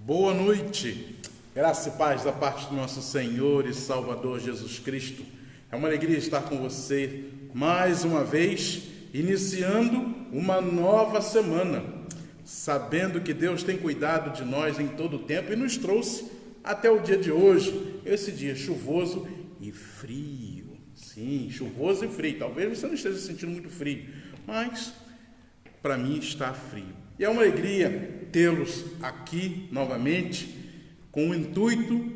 Boa noite, graça e paz da parte do nosso Senhor e Salvador Jesus Cristo. É uma alegria estar com você mais uma vez, iniciando uma nova semana, sabendo que Deus tem cuidado de nós em todo o tempo e nos trouxe até o dia de hoje, esse dia chuvoso e frio. Sim, chuvoso e frio. Talvez você não esteja sentindo muito frio, mas para mim está frio. E é uma alegria tê-los aqui novamente com o intuito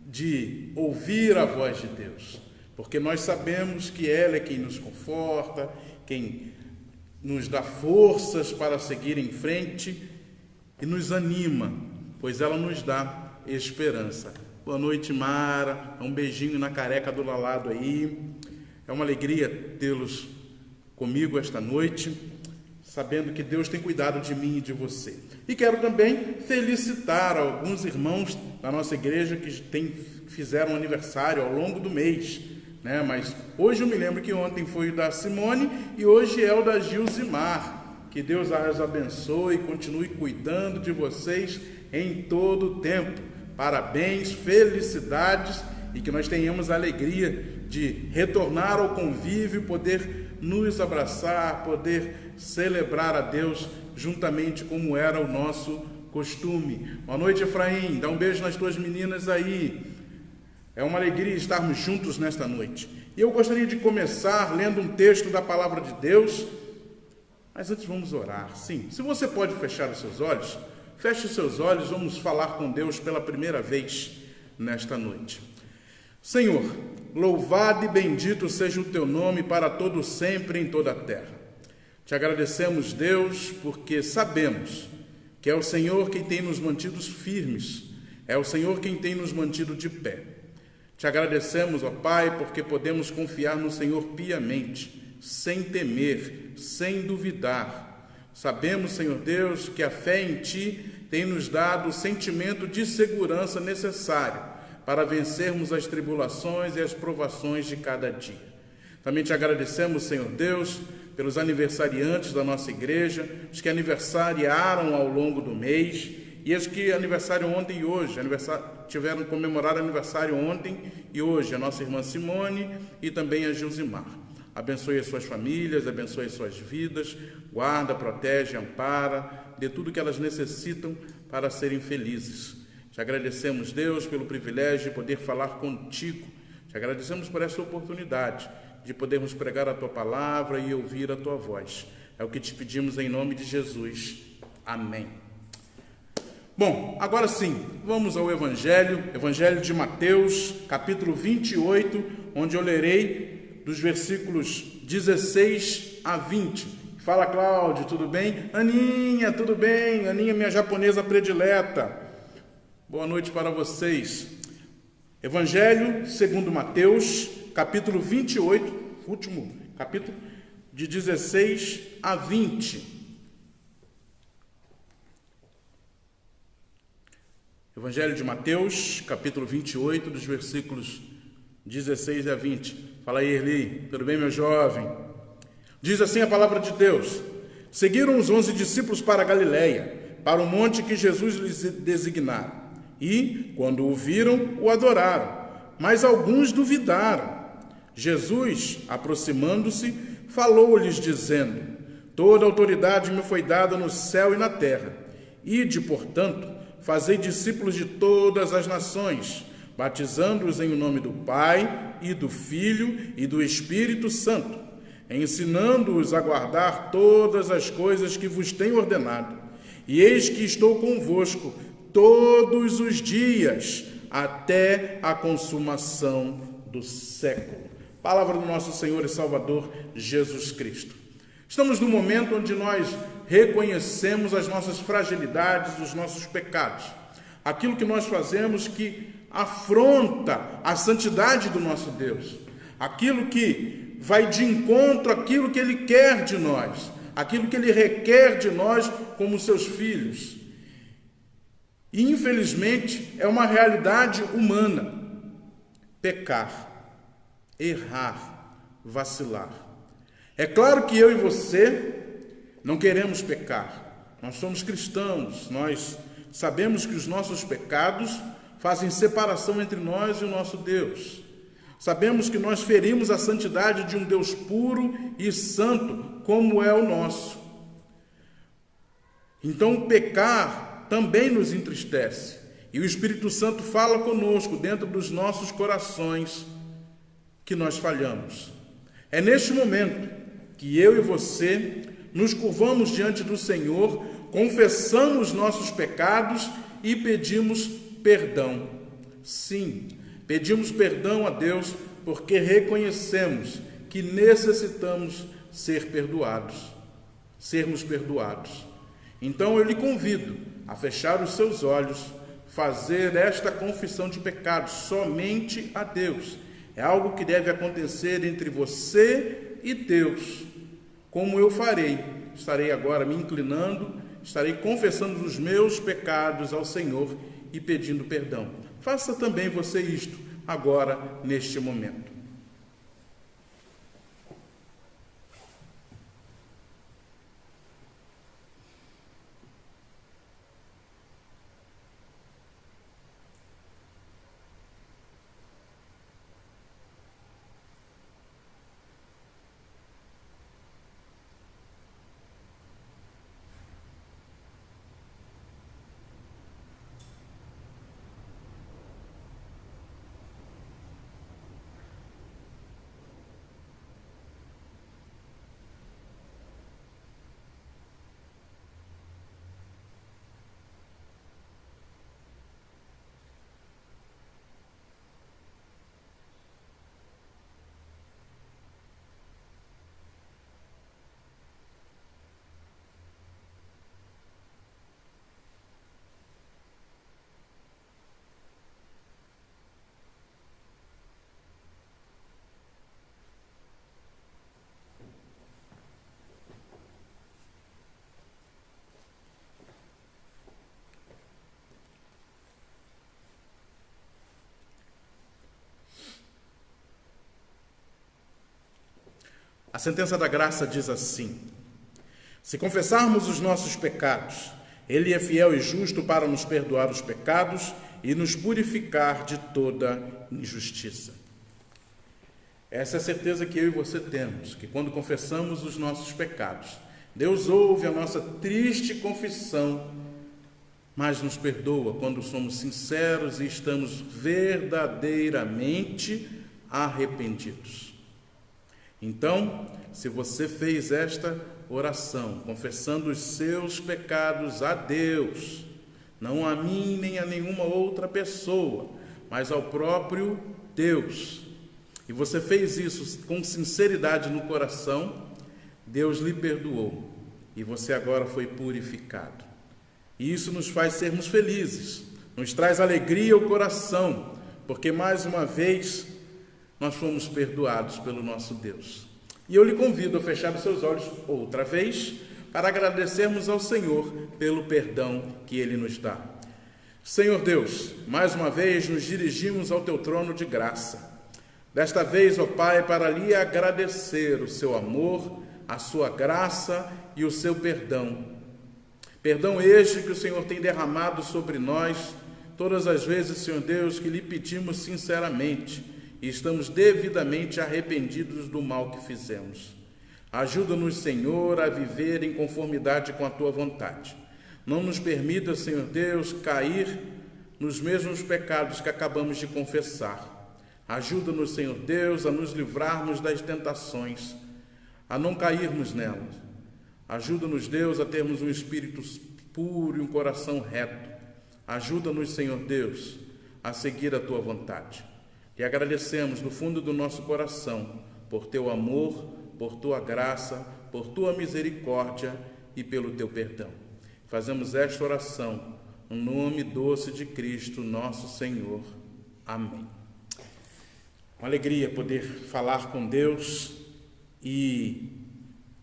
de ouvir a voz de Deus, porque nós sabemos que ela é quem nos conforta, quem nos dá forças para seguir em frente e nos anima, pois ela nos dá esperança. Boa noite, Mara, um beijinho na careca do Lalado aí. É uma alegria tê-los comigo esta noite, sabendo que Deus tem cuidado de mim e de você. E quero também felicitar alguns irmãos da nossa igreja que fizeram aniversário ao longo do mês, né? Mas hoje eu me lembro que ontem foi o da Simone e hoje é o da Gilzimar. Que Deus as abençoe e continue cuidando de vocês em todo o tempo. Parabéns, felicidades e que nós tenhamos a alegria de retornar ao convívio, poder nos abraçar, poder celebrar a Deus juntamente como era o nosso costume. Boa noite, Efraim, dá um beijo nas tuas meninas aí. É uma alegria estarmos juntos nesta noite. E eu gostaria de começar lendo um texto da palavra de Deus, mas antes vamos orar. Sim, se você pode fechar os seus olhos, feche os seus olhos, vamos falar com Deus pela primeira vez nesta noite. Senhor, louvado e bendito seja o teu nome para todo sempre em toda a terra. Te agradecemos, Deus, porque sabemos que é o Senhor quem tem nos mantido firmes, é o Senhor quem tem nos mantido de pé. Te agradecemos, ó Pai, porque podemos confiar no Senhor piamente, sem temer, sem duvidar. Sabemos, Senhor Deus, que a fé em Ti tem nos dado o sentimento de segurança necessário para vencermos as tribulações e as provações de cada dia. Também te agradecemos, Senhor Deus, pelos aniversariantes da nossa igreja, os que aniversariaram ao longo do mês e os que aniversariam ontem e hoje, tiveram comemorar aniversário ontem e hoje, a nossa irmã Simone e também a Gilzimar. Abençoe as suas famílias, abençoe as suas vidas, guarda, protege, ampara, dê tudo o que elas necessitam para serem felizes. Te agradecemos, Deus, pelo privilégio de poder falar contigo. Te agradecemos por essa oportunidade de podermos pregar a Tua palavra e ouvir a Tua voz. É o que te pedimos em nome de Jesus. Amém. Bom, agora sim, vamos ao Evangelho de Mateus, capítulo 28, onde eu lerei dos versículos 16 a 20. Fala, Cláudio, tudo bem? Aninha, tudo bem? Aninha, minha japonesa predileta. Boa noite para vocês. Evangelho segundo Mateus, capítulo 28, último capítulo, de 16 a 20. Evangelho de Mateus, capítulo 28, dos versículos 16 a 20. Fala aí, Erli, tudo bem, meu jovem? Diz assim a palavra de Deus: Seguiram os 11 discípulos para a Galiléia, para o monte que Jesus lhes designara. E, quando o viram, o adoraram, mas alguns duvidaram. Jesus, aproximando-se, falou-lhes, dizendo: Toda autoridade me foi dada no céu e na terra. Ide, portanto, fazei discípulos de todas as nações, batizando-os em nome do Pai, e do Filho, e do Espírito Santo, ensinando-os a guardar todas as coisas que vos tenho ordenado. E eis que estou convosco todos os dias, até a consumação do século. Palavra do nosso Senhor e Salvador Jesus Cristo. Estamos no momento onde nós reconhecemos as nossas fragilidades, os nossos pecados. Aquilo que nós fazemos que afronta a santidade do nosso Deus. Aquilo que vai de encontro àquilo que Ele quer de nós. Aquilo que Ele requer de nós como seus filhos. E, infelizmente, é uma realidade humana. Pecar, errar, vacilar. É claro que eu e você não queremos pecar. Nós somos cristãos, nós Sabemos que os nossos pecados fazem separação entre nós e o nosso Deus. Sabemos que nós ferimos a santidade de um Deus puro e santo, como é o nosso. Então, pecar também nos entristece. E o Espírito Santo fala conosco dentro dos nossos corações que nós falhamos. É neste momento que eu e você nos curvamos diante do Senhor, confessamos nossos pecados e pedimos perdão. Sim, pedimos perdão a Deus porque reconhecemos que necessitamos sermos perdoados. Então eu lhe convido a fechar os seus olhos, fazer esta confissão de pecados somente a Deus. É algo que deve acontecer entre você e Deus. Como eu farei? Estarei agora me inclinando, estarei confessando os meus pecados ao Senhor e pedindo perdão. Faça também você isto agora, neste momento. A sentença da graça diz assim: se confessarmos os nossos pecados, Ele é fiel e justo para nos perdoar os pecados e nos purificar de toda injustiça. Essa é a certeza que eu e você temos, que quando confessamos os nossos pecados, Deus ouve a nossa triste confissão, mas nos perdoa quando somos sinceros e estamos verdadeiramente arrependidos. Então, se você fez esta oração, confessando os seus pecados a Deus, não a mim nem a nenhuma outra pessoa, mas ao próprio Deus, e você fez isso com sinceridade no coração, Deus lhe perdoou e você agora foi purificado. E isso nos faz sermos felizes, nos traz alegria ao coração, porque mais uma vez nós fomos perdoados pelo nosso Deus. E eu lhe convido a fechar os seus olhos outra vez para agradecermos ao Senhor pelo perdão que Ele nos dá. Senhor Deus, mais uma vez nos dirigimos ao Teu trono de graça. Desta vez, ó Pai, para lhe agradecer o Seu amor, a Sua graça e o Seu perdão. Perdão este que o Senhor tem derramado sobre nós todas as vezes, Senhor Deus, que lhe pedimos sinceramente e estamos devidamente arrependidos do mal que fizemos. Ajuda-nos, Senhor, a viver em conformidade com a Tua vontade. Não nos permita, Senhor Deus, cair nos mesmos pecados que acabamos de confessar. Ajuda-nos, Senhor Deus, a nos livrarmos das tentações, a não cairmos nelas. Ajuda-nos, Deus, a termos um espírito puro e um coração reto. Ajuda-nos, Senhor Deus, a seguir a Tua vontade. E agradecemos do fundo do nosso coração por Teu amor, por Tua graça, por Tua misericórdia e pelo Teu perdão. Fazemos esta oração no nome doce de Cristo, nosso Senhor. Amém. Uma alegria poder falar com Deus e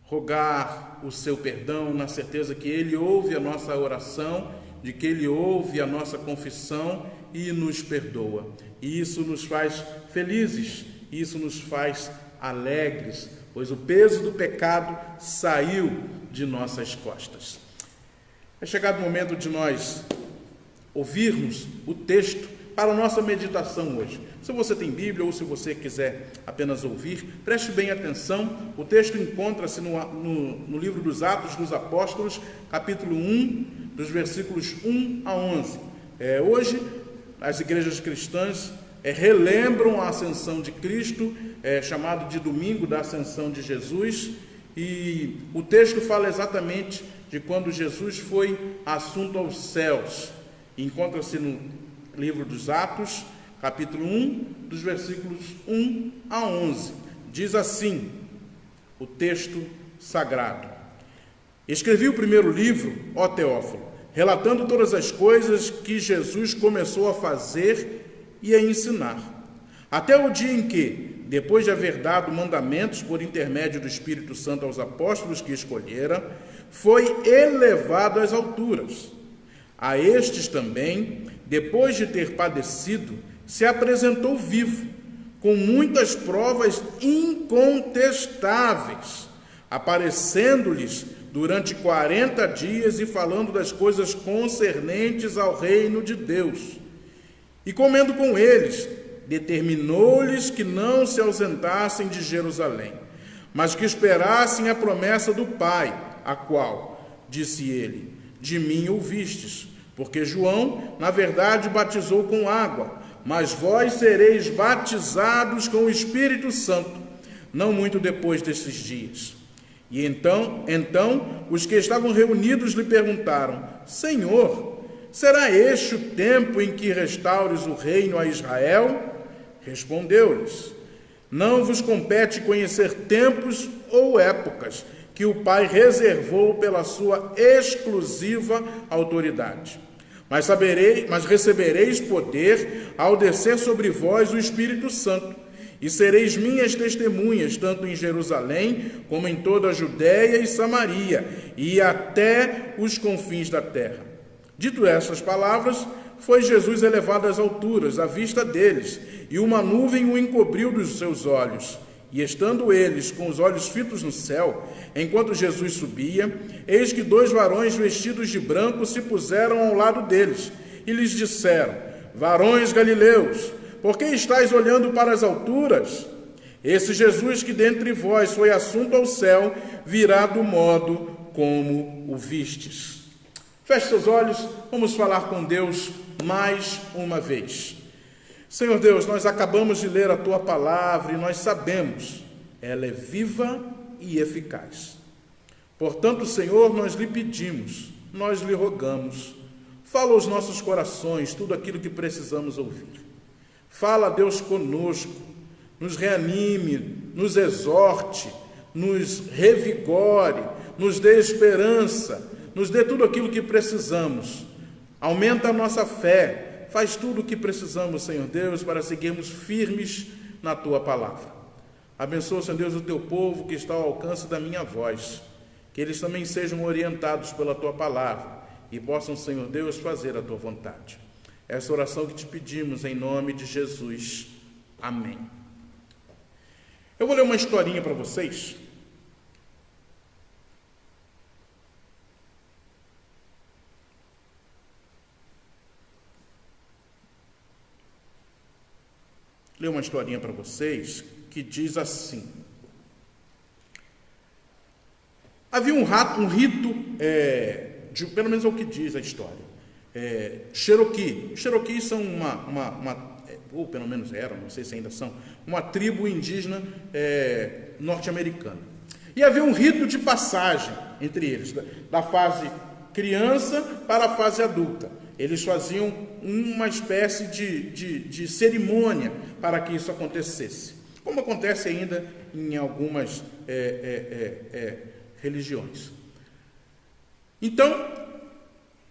rogar o seu perdão na certeza que Ele ouve a nossa oração, de que Ele ouve a nossa confissão e nos perdoa. E isso nos faz felizes, isso nos faz alegres, pois o peso do pecado saiu de nossas costas. É chegado o momento de nós ouvirmos o texto para a nossa meditação hoje. Se você tem Bíblia ou se você quiser apenas ouvir, preste bem atenção. O texto encontra-se no livro dos Atos dos Apóstolos, capítulo 1, dos versículos 1 a 11. Hoje, as igrejas cristãs relembram a ascensão de Cristo, chamado de Domingo da Ascensão de Jesus, e o texto fala exatamente de quando Jesus foi assunto aos céus. Encontra-se no livro dos Atos, capítulo 1, dos versículos 1 a 11. Diz assim o texto sagrado: Escrevi o primeiro livro, ó Teófilo, relatando todas as coisas que Jesus começou a fazer e a ensinar, até o dia em que, depois de haver dado mandamentos por intermédio do Espírito Santo aos apóstolos que escolhera, foi elevado às alturas. A estes também, depois de ter padecido, se apresentou vivo, com muitas provas incontestáveis, aparecendo-lhes durante 40 dias e falando das coisas concernentes ao reino de Deus. E comendo com eles, determinou-lhes que não se ausentassem de Jerusalém, mas que esperassem a promessa do Pai, a qual, disse ele, de mim ouvistes, porque João, na verdade, batizou com água, mas vós sereis batizados com o Espírito Santo, não muito depois destes dias. E então os que estavam reunidos lhe perguntaram: Senhor, será este o tempo em que restaures o reino a Israel? Respondeu-lhes: Não vos compete conhecer tempos ou épocas que o Pai reservou pela sua exclusiva autoridade. Mas recebereis poder ao descer sobre vós o Espírito Santo, e sereis minhas testemunhas, tanto em Jerusalém, como em toda a Judéia e Samaria, e até os confins da terra. Dito estas palavras, foi Jesus elevado às alturas, à vista deles, e uma nuvem o encobriu dos seus olhos. E estando eles com os olhos fitos no céu, enquanto Jesus subia, eis que 2 varões vestidos de branco se puseram ao lado deles, e lhes disseram: Varões galileus, por que estáis olhando para as alturas? Esse Jesus que dentre vós foi assunto ao céu, virá do modo como o vistes. Feche seus olhos, vamos falar com Deus mais uma vez. Senhor Deus, nós acabamos de ler a Tua palavra e nós sabemos, ela é viva e eficaz. Portanto, Senhor, nós lhe pedimos, nós lhe rogamos, fala aos nossos corações tudo aquilo que precisamos ouvir. Fala, Deus, conosco, nos reanime, nos exorte, nos revigore, nos dê esperança, nos dê tudo aquilo que precisamos. Aumenta a nossa fé. Faz tudo o que precisamos, Senhor Deus, para seguirmos firmes na Tua palavra. Abençoa, Senhor Deus, o Teu povo que está ao alcance da minha voz. Que eles também sejam orientados pela Tua palavra e possam, Senhor Deus, fazer a Tua vontade. Essa oração que te pedimos em nome de Jesus. Amém. Eu vou ler uma historinha para vocês. Ler uma historinha para vocês que diz assim: havia um rito, pelo menos é o que diz a história, Cherokee. Cherokees são ou pelo menos eram, não sei se ainda são, uma tribo indígena norte-americana. E havia um rito de passagem entre eles, da fase criança para a fase adulta. Eles faziam uma espécie de cerimônia para que isso acontecesse, como acontece ainda em algumas religiões. Então,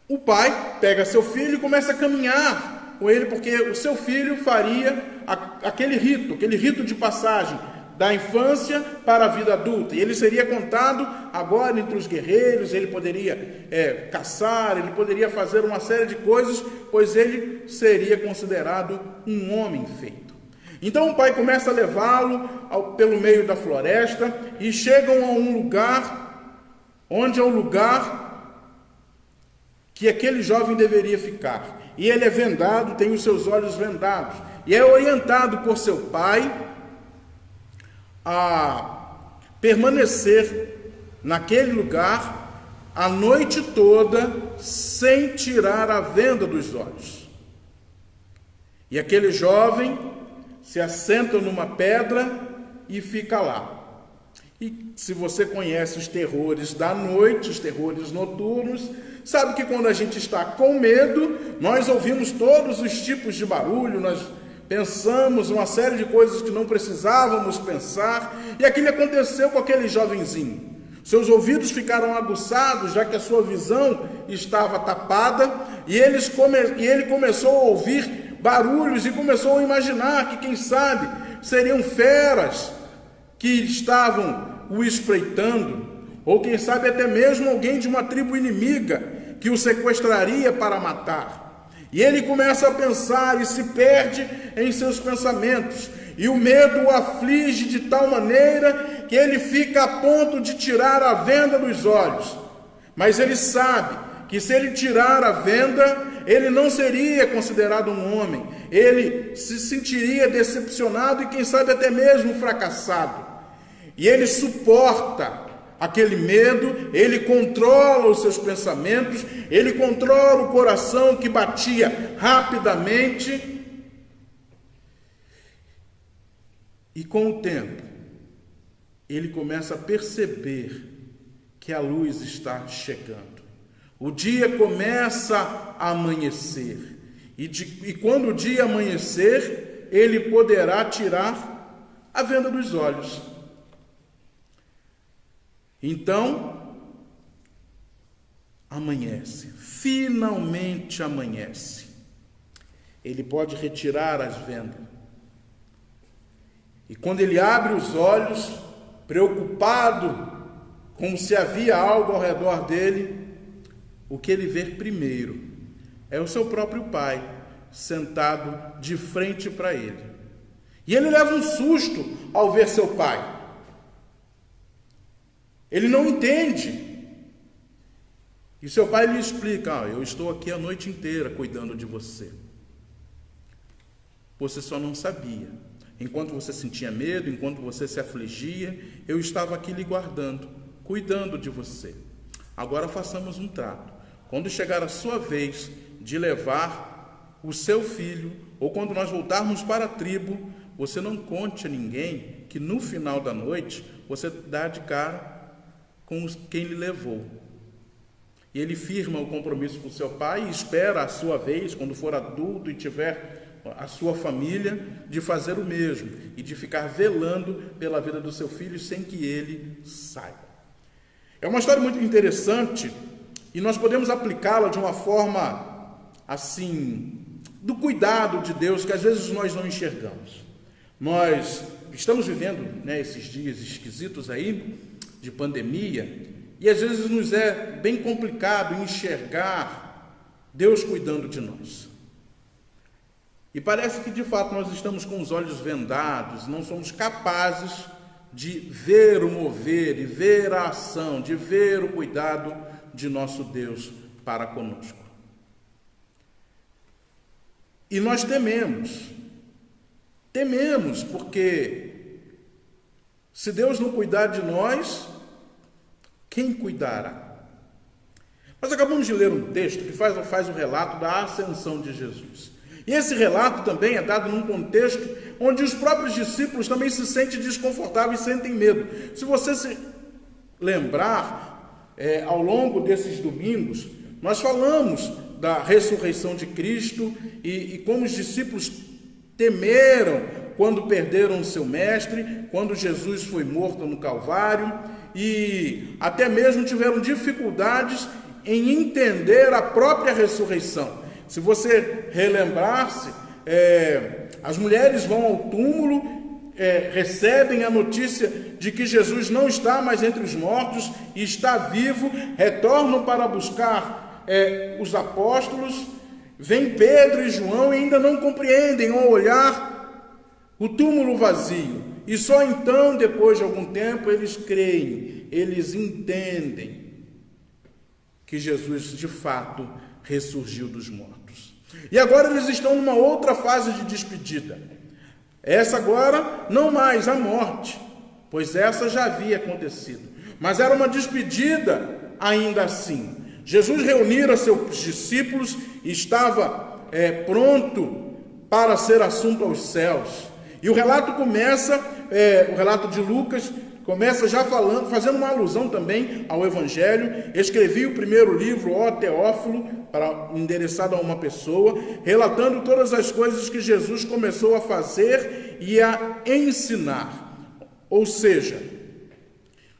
o pai pega seu filho e começa a caminhar com ele, porque o seu filho faria aquele rito de passagem da infância para a vida adulta, e ele seria contado agora entre os guerreiros. Ele poderia caçar, ele poderia fazer uma série de coisas, pois ele seria considerado um homem feito. Então o pai começa a levá-lo pelo meio da floresta, e chegam a um lugar onde é um lugar que aquele jovem deveria ficar. E ele é vendado, tem os seus olhos vendados, e é orientado por seu pai a permanecer naquele lugar a noite toda sem tirar a venda dos olhos. E aquele jovem se assenta numa pedra e fica lá. E se você conhece os terrores da noite, os terrores noturnos, sabe que quando a gente está com medo, nós ouvimos todos os tipos de barulho, nós pensamos uma série de coisas que não precisávamos pensar, e aquilo aconteceu com aquele jovenzinho. Seus ouvidos ficaram aguçados, já que a sua visão estava tapada, e ele começou a ouvir barulhos e começou a imaginar que, quem sabe, seriam feras que estavam o espreitando, ou quem sabe até mesmo alguém de uma tribo inimiga que o sequestraria para matar. E ele começa a pensar e se perde em seus pensamentos, e o medo o aflige de tal maneira que ele fica a ponto de tirar a venda dos olhos. Mas ele sabe que se ele tirar a venda, ele não seria considerado um homem, ele se sentiria decepcionado e quem sabe até mesmo fracassado. E ele suporta aquele medo, ele controla os seus pensamentos, ele controla o coração que batia rapidamente. E com o tempo, ele começa a perceber que a luz está chegando. O dia começa a amanhecer. E quando o dia amanhecer, ele poderá tirar a venda dos olhos. Então, amanhece, finalmente amanhece. Ele pode retirar as vendas. E quando ele abre os olhos, preocupado, como se havia algo ao redor dele, o que ele vê primeiro é o seu próprio pai, sentado de frente para ele. E ele leva um susto ao ver seu pai. Ele não entende. E seu pai lhe explica: eu estou aqui a noite inteira cuidando de você. Você só não sabia. Enquanto você sentia medo, enquanto você se afligia, eu estava aqui lhe guardando, cuidando de você. Agora façamos um trato. Quando chegar a sua vez de levar o seu filho, ou quando nós voltarmos para a tribo, você não conte a ninguém que no final da noite você dá de cara com quem lhe levou. E ele firma o compromisso com seu pai e espera a sua vez, quando for adulto e tiver a sua família, de fazer o mesmo e de ficar velando pela vida do seu filho sem que ele saiba. É uma história muito interessante e nós podemos aplicá-la de uma forma assim, do cuidado de Deus, que às vezes nós não enxergamos. Nós estamos vivendo, esses dias esquisitos aí, de pandemia, e às vezes nos é bem complicado enxergar Deus cuidando de nós. E parece que de fato nós estamos com os olhos vendados, não somos capazes de ver o mover, de ver a ação, de ver o cuidado de nosso Deus para conosco. E nós tememos porque se Deus não cuidar de nós, quem cuidará? Nós acabamos de ler um texto que faz o relato da ascensão de Jesus. E esse relato também é dado num contexto onde os próprios discípulos também se sentem desconfortáveis e sentem medo. Se você se lembrar, ao longo desses domingos, nós falamos da ressurreição de Cristo e como os discípulos temeram quando perderam o seu mestre, quando Jesus foi morto no Calvário, e até mesmo tiveram dificuldades em entender a própria ressurreição. Se você relembrar-se, as mulheres vão ao túmulo, recebem a notícia de que Jesus não está mais entre os mortos e está vivo, retornam para buscar os apóstolos, vem Pedro e João e ainda não compreendem ao olhar o túmulo vazio. E só então, depois de algum tempo, eles creem, eles entendem. que Jesus de fato ressurgiu dos mortos. E agora eles estão numa outra fase de despedida. Essa agora não mais a morte, pois essa já havia acontecido. Mas era uma despedida ainda assim. Jesus reunira seus discípulos e estava pronto para ser assunto aos céus. E o relato começa, o relato de Lucas começa já fazendo uma alusão também ao Evangelho. Escrevi o primeiro livro, ó Teófilo, endereçado a uma pessoa, relatando todas as coisas que Jesus começou a fazer e a ensinar. Ou seja,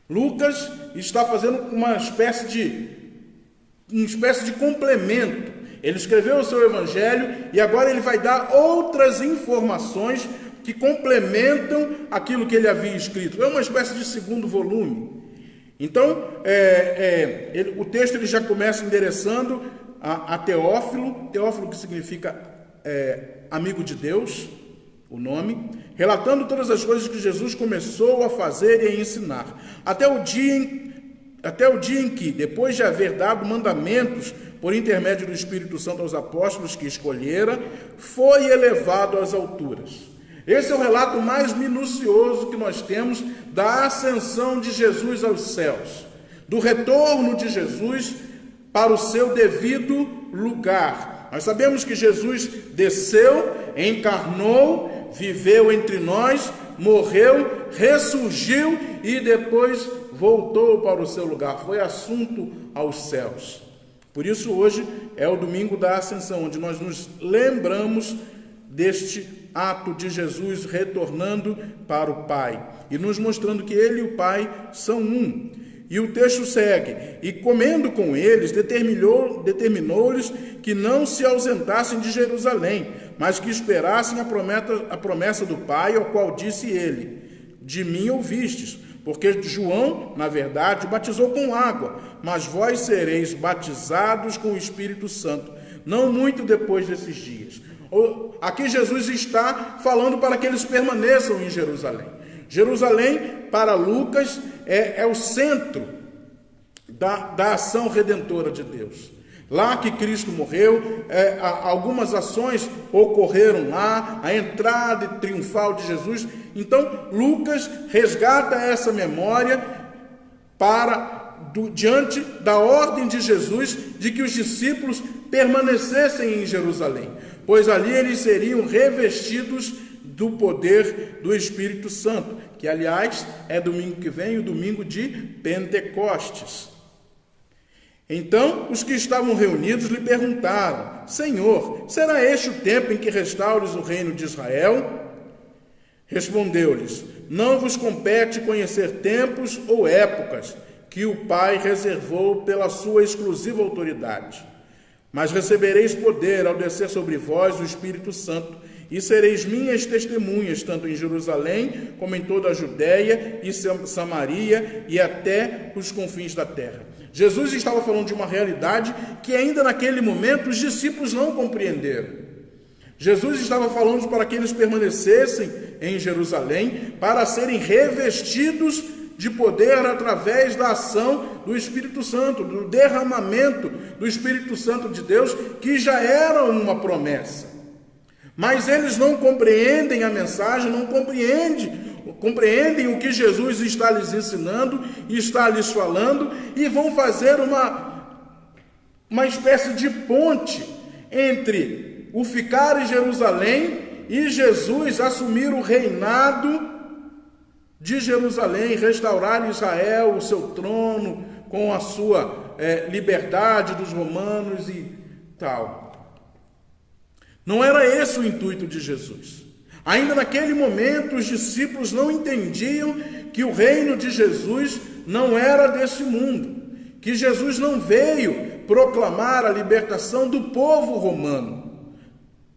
Lucas está fazendo uma espécie de complemento. Ele escreveu o seu Evangelho e agora ele vai dar outras informações que complementam aquilo que ele havia escrito. É uma espécie de segundo volume. Então, o texto ele já começa endereçando a Teófilo, Teófilo que significa amigo de Deus, o nome, relatando todas as coisas que Jesus começou a fazer e a ensinar, até o dia em que, depois de haver dado mandamentos por intermédio do Espírito Santo aos apóstolos que escolhera, foi elevado às alturas. Esse é o relato mais minucioso que nós temos da ascensão de Jesus aos céus, do retorno de Jesus para o seu devido lugar. Nós sabemos que Jesus desceu, encarnou, viveu entre nós, morreu, ressurgiu e depois voltou para o seu lugar, foi assunto aos céus. Por isso hoje é o domingo da ascensão, onde nós nos lembramos deste ato de Jesus retornando para o Pai e nos mostrando que Ele e o Pai são um. E o texto segue: e comendo com eles, determinou-lhes que não se ausentassem de Jerusalém, mas que esperassem a promessa do Pai, ao qual disse ele: de mim ouvistes, porque João, na verdade, batizou com água, mas vós sereis batizados com o Espírito Santo, não muito depois desses dias. Aqui Jesus está falando para que eles permaneçam em Jerusalém. Jerusalém, para Lucas, é o centro da ação redentora de Deus. Lá que Cristo morreu, algumas ações ocorreram lá, a entrada triunfal de Jesus. Então, Lucas resgata essa memória diante da ordem de Jesus de que os discípulos permanecessem em Jerusalém, pois ali eles seriam revestidos do poder do Espírito Santo, que aliás é domingo que vem, o domingo de Pentecostes. Então os que estavam reunidos lhe perguntaram: Senhor, será este o tempo em que restaures o reino de Israel? Respondeu-lhes: não vos compete conhecer tempos ou épocas que o Pai reservou pela sua exclusiva autoridade. Mas recebereis poder ao descer sobre vós o Espírito Santo, e sereis minhas testemunhas, tanto em Jerusalém, como em toda a Judéia e Samaria, e até os confins da terra. Jesus estava falando de uma realidade que ainda naquele momento os discípulos não compreenderam. Jesus estava falando para que eles permanecessem em Jerusalém, para serem revestidos de poder através da ação do Espírito Santo, do derramamento do Espírito Santo de Deus, que já era uma promessa. Mas eles não compreendem a mensagem, não compreendem o que Jesus está lhes ensinando e está lhes falando, e vão fazer uma espécie de ponte entre o ficar em Jerusalém e Jesus assumir o reinado de Jerusalém, restaurar Israel, o seu trono, com a sua liberdade dos romanos e tal. Não era esse o intuito de Jesus. Ainda naquele momento, os discípulos não entendiam que o reino de Jesus não era desse mundo, que Jesus não veio proclamar a libertação do povo romano,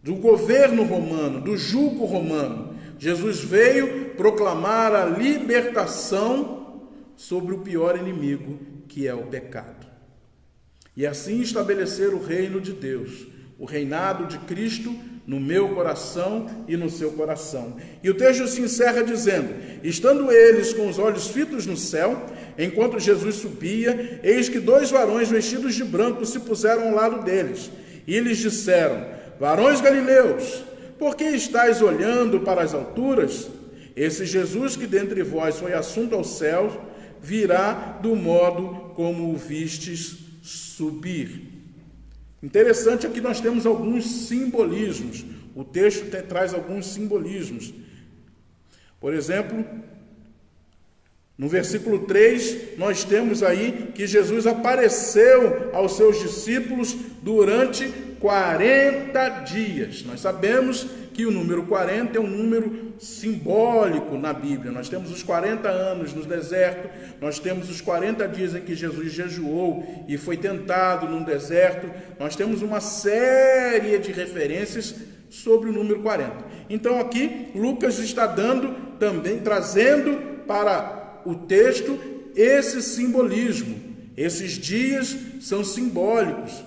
do governo romano, do jugo romano. Jesus veio proclamar a libertação sobre o pior inimigo, que é o pecado. E assim estabelecer o reino de Deus, o reinado de Cristo no meu coração e no seu coração. E o texto se encerra dizendo: estando eles com os olhos fitos no céu, enquanto Jesus subia, eis que 2 varões vestidos de branco se puseram ao lado deles. E lhes disseram: varões galileus, por que estáis olhando para as alturas? Esse Jesus que dentre vós foi assunto aos céus, virá do modo como o vistes subir. Interessante, aqui nós temos alguns simbolismos. O texto traz alguns simbolismos. Por exemplo, no versículo 3, nós temos aí que Jesus apareceu aos seus discípulos durante 40 dias. Nós sabemos que o número 40 é um número simbólico na Bíblia. Nós temos os 40 anos no deserto, nós temos os 40 dias em que Jesus jejuou e foi tentado no deserto. Nós temos uma série de referências sobre o número 40. Então aqui Lucas está trazendo para o texto esse simbolismo. Esses dias são simbólicos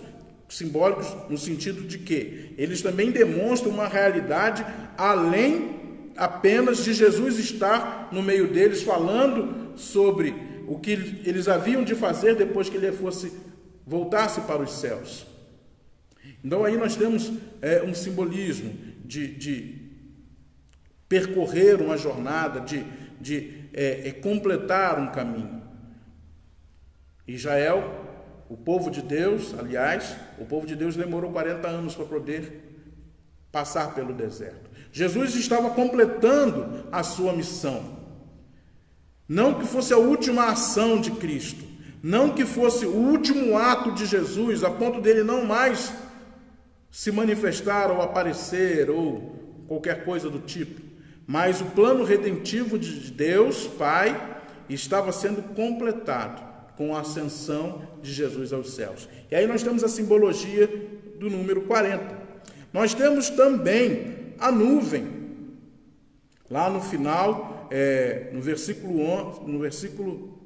no sentido de que eles também demonstram uma realidade além apenas de Jesus estar no meio deles, falando sobre o que eles haviam de fazer depois que ele voltasse para os céus. Então aí nós temos um simbolismo de percorrer uma jornada, de completar um caminho. Israel, o povo de Deus, aliás, o povo de Deus demorou 40 anos para poder passar pelo deserto. Jesus estava completando a sua missão. Não que fosse a última ação de Cristo, não que fosse o último ato de Jesus, a ponto dele não mais se manifestar ou aparecer ou qualquer coisa do tipo. Mas o plano redentivo de Deus, Pai, estava sendo completado com a ascensão de Jesus aos céus. E aí nós temos a simbologia do número 40. Nós temos também a nuvem. Lá no final, no versículo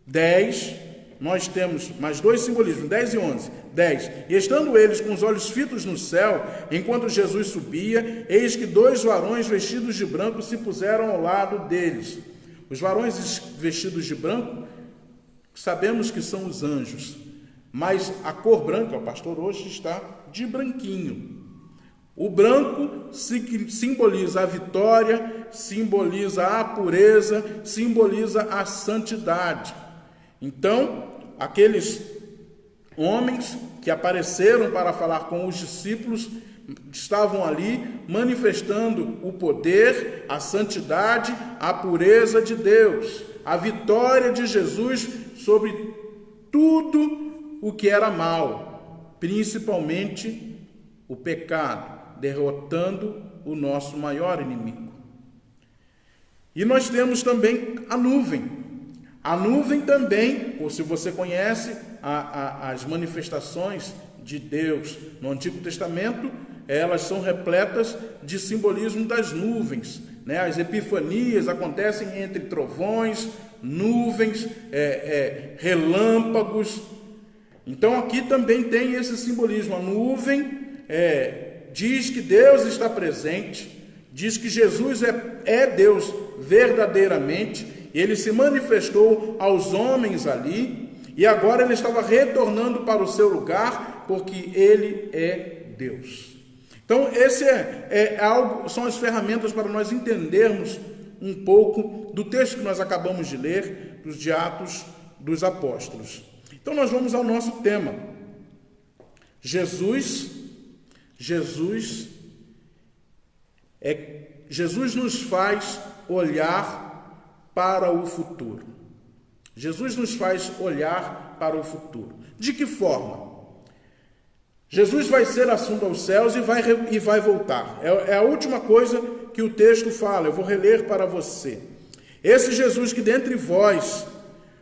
10, nós temos mais 2 simbolismos, 10 e 11. 10. E estando eles com os olhos fitos no céu, enquanto Jesus subia, eis que 2 varões vestidos de branco se puseram ao lado deles. Os varões vestidos de branco, sabemos que são os anjos, mas a cor branca, o pastor hoje está de branquinho. O branco simboliza a vitória, simboliza a pureza, simboliza a santidade. Então, aqueles homens que apareceram para falar com os discípulos estavam ali manifestando o poder, a santidade, a pureza de Deus, a vitória de Jesus sobre tudo o que era mal, principalmente o pecado, derrotando o nosso maior inimigo. E nós temos também a nuvem. A nuvem também, ou se você conhece as manifestações de Deus no Antigo Testamento, elas são repletas de simbolismo das nuvens, né? As epifanias acontecem entre trovões, nuvens, relâmpagos. Então aqui também tem esse simbolismo. A nuvem diz que Deus está presente, diz que Jesus é Deus verdadeiramente. Ele se manifestou aos homens ali e agora ele estava retornando para o seu lugar porque ele é Deus. Então esse são as ferramentas para nós entendermos um pouco do texto que nós acabamos de ler, dos Atos dos Apóstolos. Então nós vamos ao nosso tema. Jesus nos faz olhar para o futuro. Jesus nos faz olhar para o futuro. De que forma? Jesus vai ser assunto aos céus e vai voltar. É a última coisa que o texto fala. Eu vou reler para você. Esse Jesus que dentre vós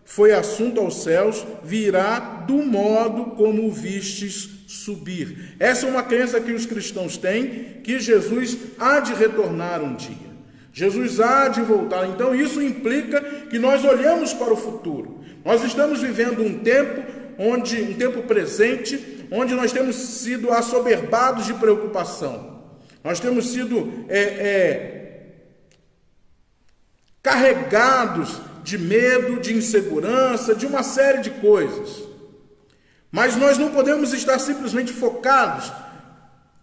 foi assunto aos céus, virá do modo como o vistes subir. Essa é uma crença que os cristãos têm, que Jesus há de retornar um dia. Jesus há de voltar. Então isso implica que nós olhamos para o futuro. Nós estamos vivendo um tempo presente, onde nós temos sido assoberbados de preocupação. Nós temos sido carregados de medo, de insegurança, de uma série de coisas. Mas nós não podemos estar simplesmente focados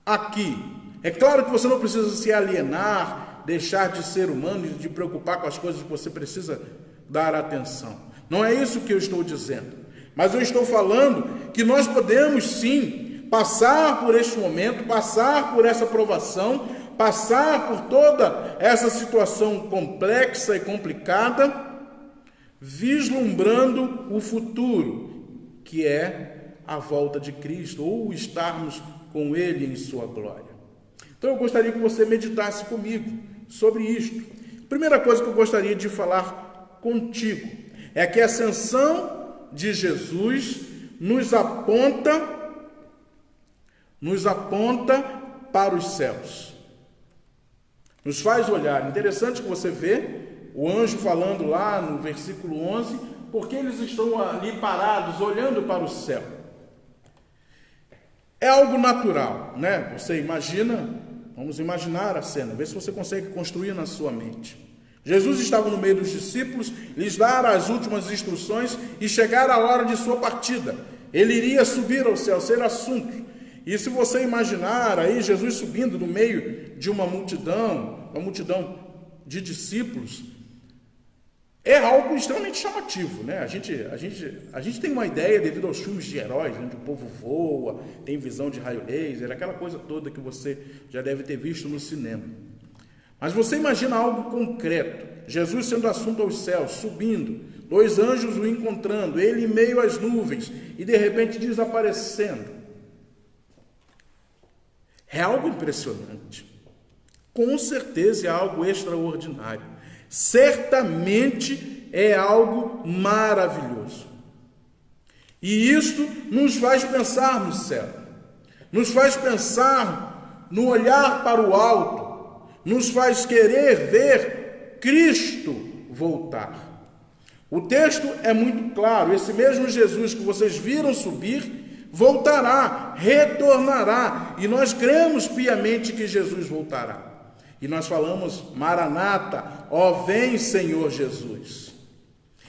aqui. É claro que você não precisa se alienar, deixar de ser humano e de preocupar com as coisas que você precisa dar atenção. Não é isso que eu estou dizendo. Mas eu estou falando que nós podemos sim passar por este momento, passar por essa provação, passar por toda essa situação complexa e complicada, vislumbrando o futuro, que é a volta de Cristo, ou estarmos com Ele em sua glória. Então eu gostaria que você meditasse comigo sobre isto. A primeira coisa que eu gostaria de falar contigo é que a ascensão de Jesus nos aponta para os céus. Nos faz olhar. Interessante que você vê o anjo falando lá no versículo 11, porque eles estão ali parados, olhando para o céu. É algo natural, né? Você imagina, vamos imaginar a cena, vê se você consegue construir na sua mente. Jesus estava no meio dos discípulos, lhes dar as últimas instruções e chegar a hora de sua partida. Ele iria subir ao céu, ser assunto. E se você imaginar aí Jesus subindo no meio de uma multidão de discípulos, é algo extremamente chamativo, né? A gente tem uma ideia devido aos filmes de heróis, onde o povo voa, tem visão de raio laser, aquela coisa toda que você já deve ter visto no cinema. Mas você imagina algo concreto, Jesus sendo assunto aos céus, subindo, 2 anjos o encontrando, ele em meio às nuvens e de repente desaparecendo. É algo impressionante. Com certeza é algo extraordinário. Certamente é algo maravilhoso. E isto nos faz pensar no céu. Nos faz pensar no olhar para o alto. Nos faz querer ver Cristo voltar. O texto é muito claro. Esse mesmo Jesus que vocês viram subir, voltará, retornará. E nós cremos piamente que Jesus voltará. E nós falamos, Maranata, ó vem Senhor Jesus.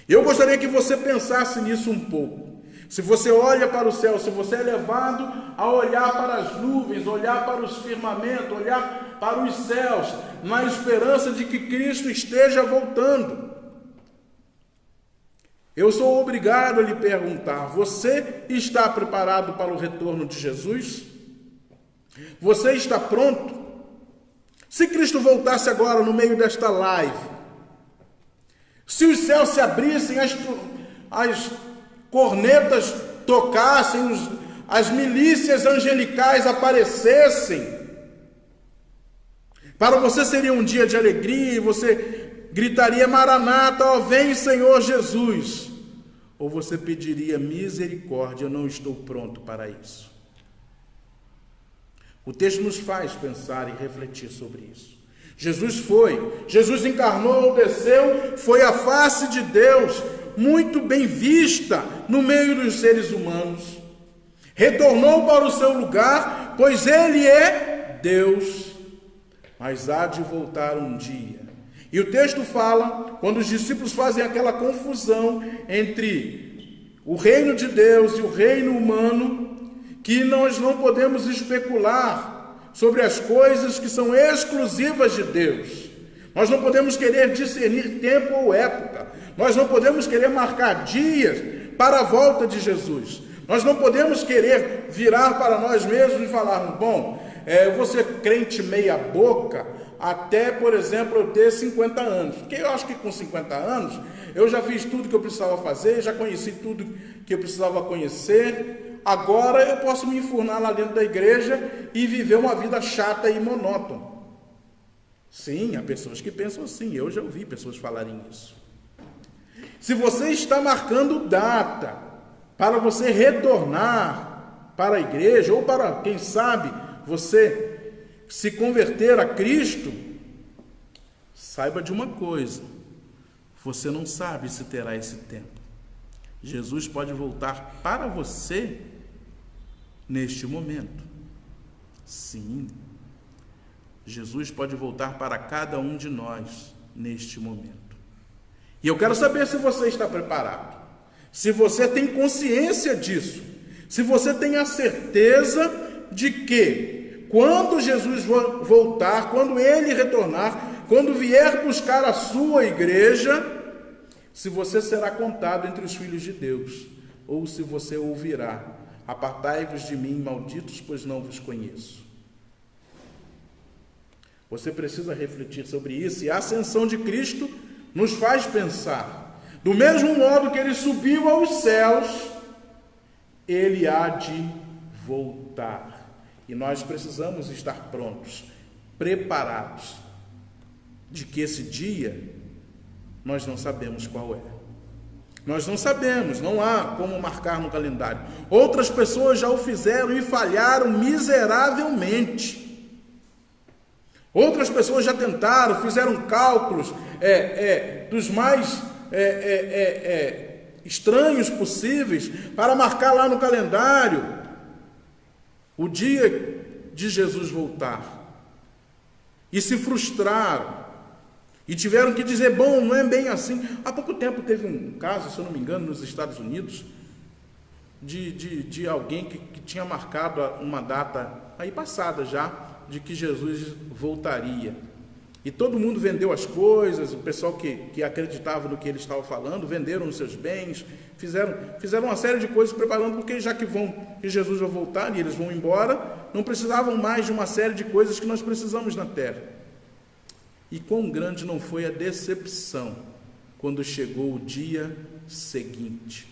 Eu gostaria que você pensasse nisso um pouco. Se você olha para o céu, se você é levado a olhar para as nuvens, olhar para os firmamentos, olhar para os céus, na esperança de que Cristo esteja voltando. Eu sou obrigado a lhe perguntar, você está preparado para o retorno de Jesus? Você está pronto? Se Cristo voltasse agora no meio desta live, se os céus se abrissem, as cornetas tocassem, as milícias angelicais aparecessem, para você seria um dia de alegria e você gritaria, Maranata, ó vem Senhor Jesus, ou você pediria misericórdia, eu não estou pronto para isso. O texto nos faz pensar e refletir sobre isso. Jesus encarnou, desceu, foi a face de Deus, muito bem vista no meio dos seres humanos. Retornou para o seu lugar, pois Ele é Deus, mas há de voltar um dia. E o texto fala, quando os discípulos fazem aquela confusão entre o reino de Deus e o reino humano, que nós não podemos especular sobre as coisas que são exclusivas de Deus. Nós não podemos querer discernir tempo ou época. Nós não podemos querer marcar dias para a volta de Jesus. Nós não podemos querer virar para nós mesmos e falar, bom, eu vou ser crente meia boca até, por exemplo, eu ter 50 anos. Porque eu acho que com 50 anos eu já fiz tudo que eu precisava fazer, já conheci tudo que eu precisava conhecer. Agora eu posso me enfurnar lá dentro da igreja e viver uma vida chata e monótona. Sim, há pessoas que pensam assim, eu já ouvi pessoas falarem isso. Se você está marcando data para você retornar para a igreja, ou para, quem sabe, você se converter a Cristo, saiba de uma coisa, você não sabe se terá esse tempo. Jesus pode voltar para você neste momento. Sim. Jesus pode voltar para cada um de nós neste momento. E eu quero saber se você está preparado, se você tem consciência disso, se você tem a certeza de que quando Jesus voltar, quando Ele retornar, quando vier buscar a sua igreja, se você será contado entre os filhos de Deus, ou se você ouvirá: apartai-vos de mim, malditos, pois não vos conheço. Você precisa refletir sobre isso, e a ascensão de Cristo nos faz pensar. Do mesmo modo que Ele subiu aos céus, Ele há de voltar. E nós precisamos estar prontos, preparados, de que esse dia nós não sabemos qual é. Nós não sabemos, não há como marcar no calendário. Outras pessoas já o fizeram e falharam miseravelmente. Outras pessoas já tentaram, fizeram cálculos dos mais estranhos possíveis para marcar lá no calendário o dia de Jesus voltar. E se frustraram. E tiveram que dizer: bom, não é bem assim. Há pouco tempo teve um caso, se eu não me engano, nos Estados Unidos, de alguém que tinha marcado uma data aí passada já, de que Jesus voltaria. E todo mundo vendeu as coisas, o pessoal que acreditava no que ele estava falando, venderam os seus bens, fizeram uma série de coisas preparando, porque já que Jesus vai voltar e eles vão embora, não precisavam mais de uma série de coisas que nós precisamos na terra. E quão grande não foi a decepção quando chegou o dia seguinte.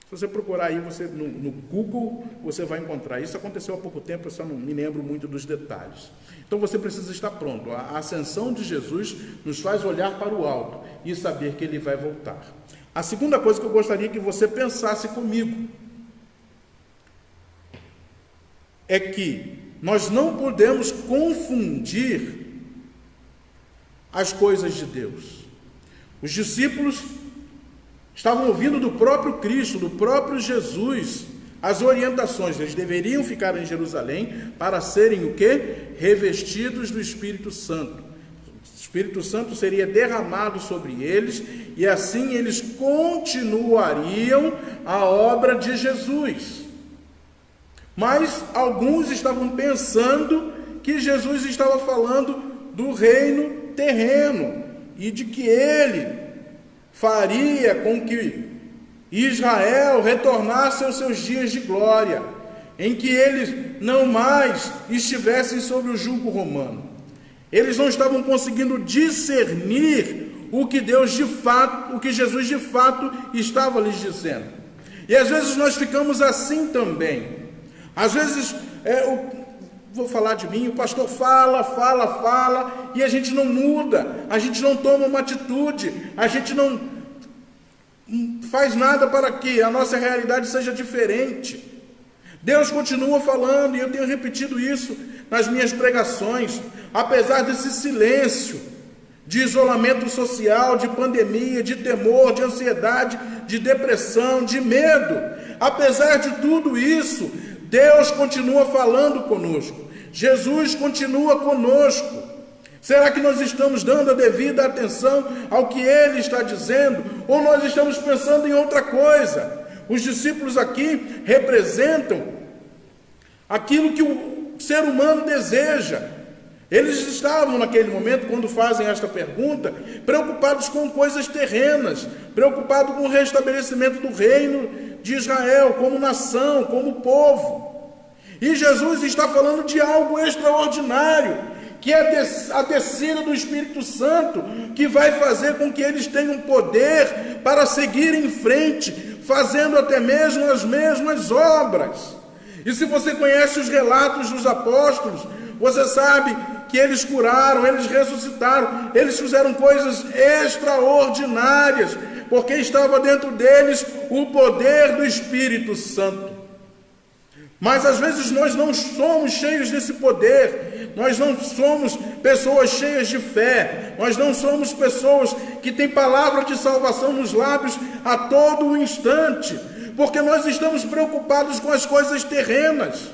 Se você procurar aí, no Google, você vai encontrar. Isso aconteceu há pouco tempo, eu só não me lembro muito dos detalhes. Então você precisa estar pronto. A ascensão de Jesus nos faz olhar para o alto e saber que Ele vai voltar. A segunda coisa que eu gostaria que você pensasse comigo é que nós não podemos confundir as coisas de Deus. Os discípulos estavam ouvindo do próprio Cristo, do próprio Jesus, as orientações. Eles deveriam ficar em Jerusalém para serem o quê? Revestidos do Espírito Santo. O Espírito Santo seria derramado sobre eles e assim eles continuariam a obra de Jesus. Mas alguns estavam pensando que Jesus estava falando do reino terreno e de que Ele faria com que Israel retornasse aos seus dias de glória, em que eles não mais estivessem sob o jugo romano. Eles não estavam conseguindo discernir o que Jesus de fato estava lhes dizendo. E às vezes nós ficamos assim também. Às vezes, vou falar de mim, o pastor fala, e a gente não muda, a gente não toma uma atitude, a gente não faz nada para que a nossa realidade seja diferente. Deus continua falando, e eu tenho repetido isso nas minhas pregações, apesar desse silêncio, de isolamento social, de pandemia, de temor, de ansiedade, de depressão, de medo. Apesar de tudo isso, Deus continua falando conosco. Jesus continua conosco. Será que nós estamos dando a devida atenção ao que Ele está dizendo? Ou nós estamos pensando em outra coisa? Os discípulos aqui representam aquilo que o ser humano deseja. Eles estavam naquele momento, quando fazem esta pergunta, preocupados com coisas terrenas, preocupados com o restabelecimento do reino de Israel, como nação, como povo. E Jesus está falando de algo extraordinário, que é a descida do Espírito Santo, que vai fazer com que eles tenham poder para seguir em frente, fazendo até mesmo as mesmas obras. E se você conhece os relatos dos apóstolos, você sabe que eles curaram, eles ressuscitaram, eles fizeram coisas extraordinárias, porque estava dentro deles o poder do Espírito Santo. Mas às vezes nós não somos cheios desse poder, nós não somos pessoas cheias de fé, nós não somos pessoas que têm palavra de salvação nos lábios a todo o instante, porque nós estamos preocupados com as coisas terrenas.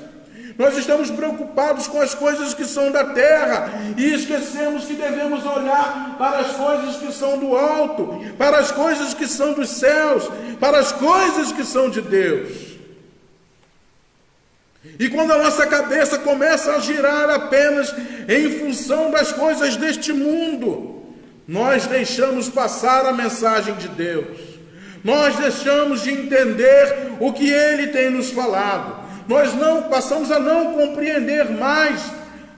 Nós estamos preocupados com as coisas que são da terra e esquecemos que devemos olhar para as coisas que são do alto, para as coisas que são dos céus, para as coisas que são de Deus. E quando a nossa cabeça começa a girar apenas em função das coisas deste mundo, nós deixamos passar a mensagem de Deus. Nós deixamos de entender o que Ele tem nos falado. Nós passamos a não compreender mais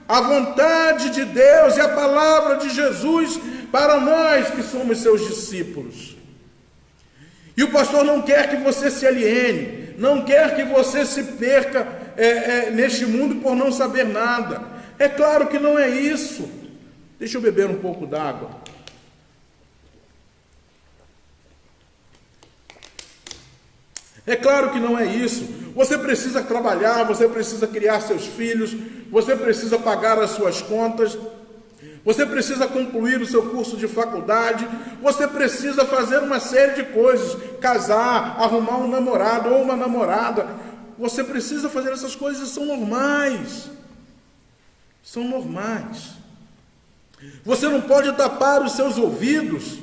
a vontade de Deus e a palavra de Jesus para nós que somos seus discípulos. E o pastor não quer que você se aliene, não quer que você se perca neste mundo por não saber nada. É claro que não é isso. Deixa eu beber um pouco d'água. É claro que não é isso. Você precisa trabalhar, você precisa criar seus filhos, você precisa pagar as suas contas, você precisa concluir o seu curso de faculdade, você precisa fazer uma série de coisas, casar, arrumar um namorado ou uma namorada. Você precisa fazer essas coisas, são normais. São normais. Você não pode tapar os seus ouvidos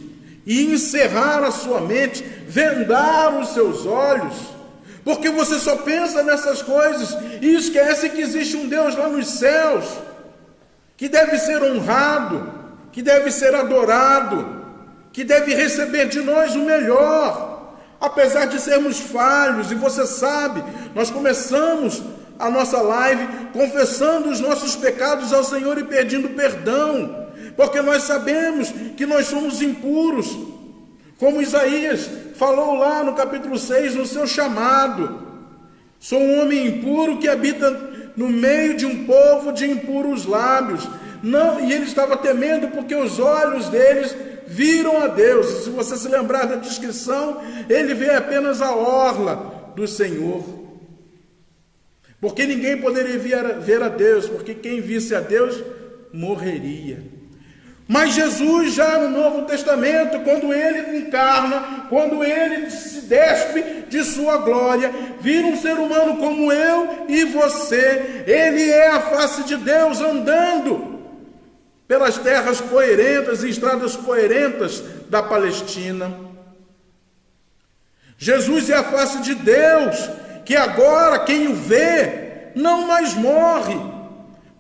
e encerrar a sua mente, vendar os seus olhos, porque você só pensa nessas coisas e esquece que existe um Deus lá nos céus, que deve ser honrado, que deve ser adorado, que deve receber de nós o melhor, apesar de sermos falhos. E você sabe, nós começamos a nossa live confessando os nossos pecados ao Senhor e pedindo perdão, porque nós sabemos que nós somos impuros, como Isaías falou lá no capítulo 6, no seu chamado: sou um homem impuro que habita no meio de um povo de impuros lábios. Não, e ele estava temendo porque os olhos deles viram a Deus. E se você se lembrar da descrição, ele vê apenas a orla do Senhor, porque ninguém poderia ver a Deus, porque quem visse a Deus morreria. Mas Jesus, já no Novo Testamento, quando Ele encarna, quando Ele se despe de sua glória, vira um ser humano como eu e você. Ele é a face de Deus andando pelas terras poeirentas e estradas poeirentas da Palestina. Jesus é a face de Deus, que agora quem o vê não mais morre.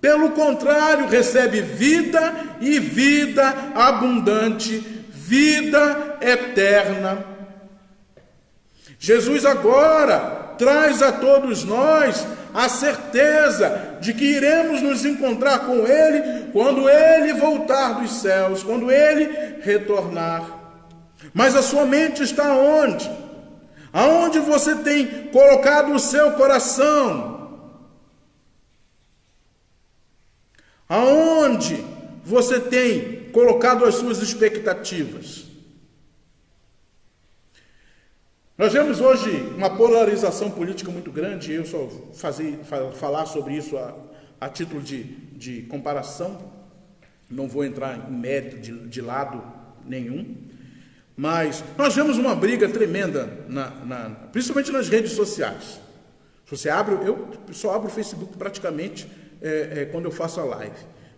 Pelo contrário, recebe vida e vida abundante, vida eterna. Jesus agora traz a todos nós a certeza de que iremos nos encontrar com Ele quando Ele voltar dos céus, quando Ele retornar. Mas a sua mente está onde? Aonde você tem colocado o seu coração? Aonde você tem colocado as suas expectativas? Nós vemos hoje uma polarização política muito grande. Eu só falar sobre isso a título de comparação. Não vou entrar em mérito de lado nenhum. Mas nós vemos uma briga tremenda, principalmente nas redes sociais. Você abre, eu só abro o Facebook praticamente quando eu faço a live,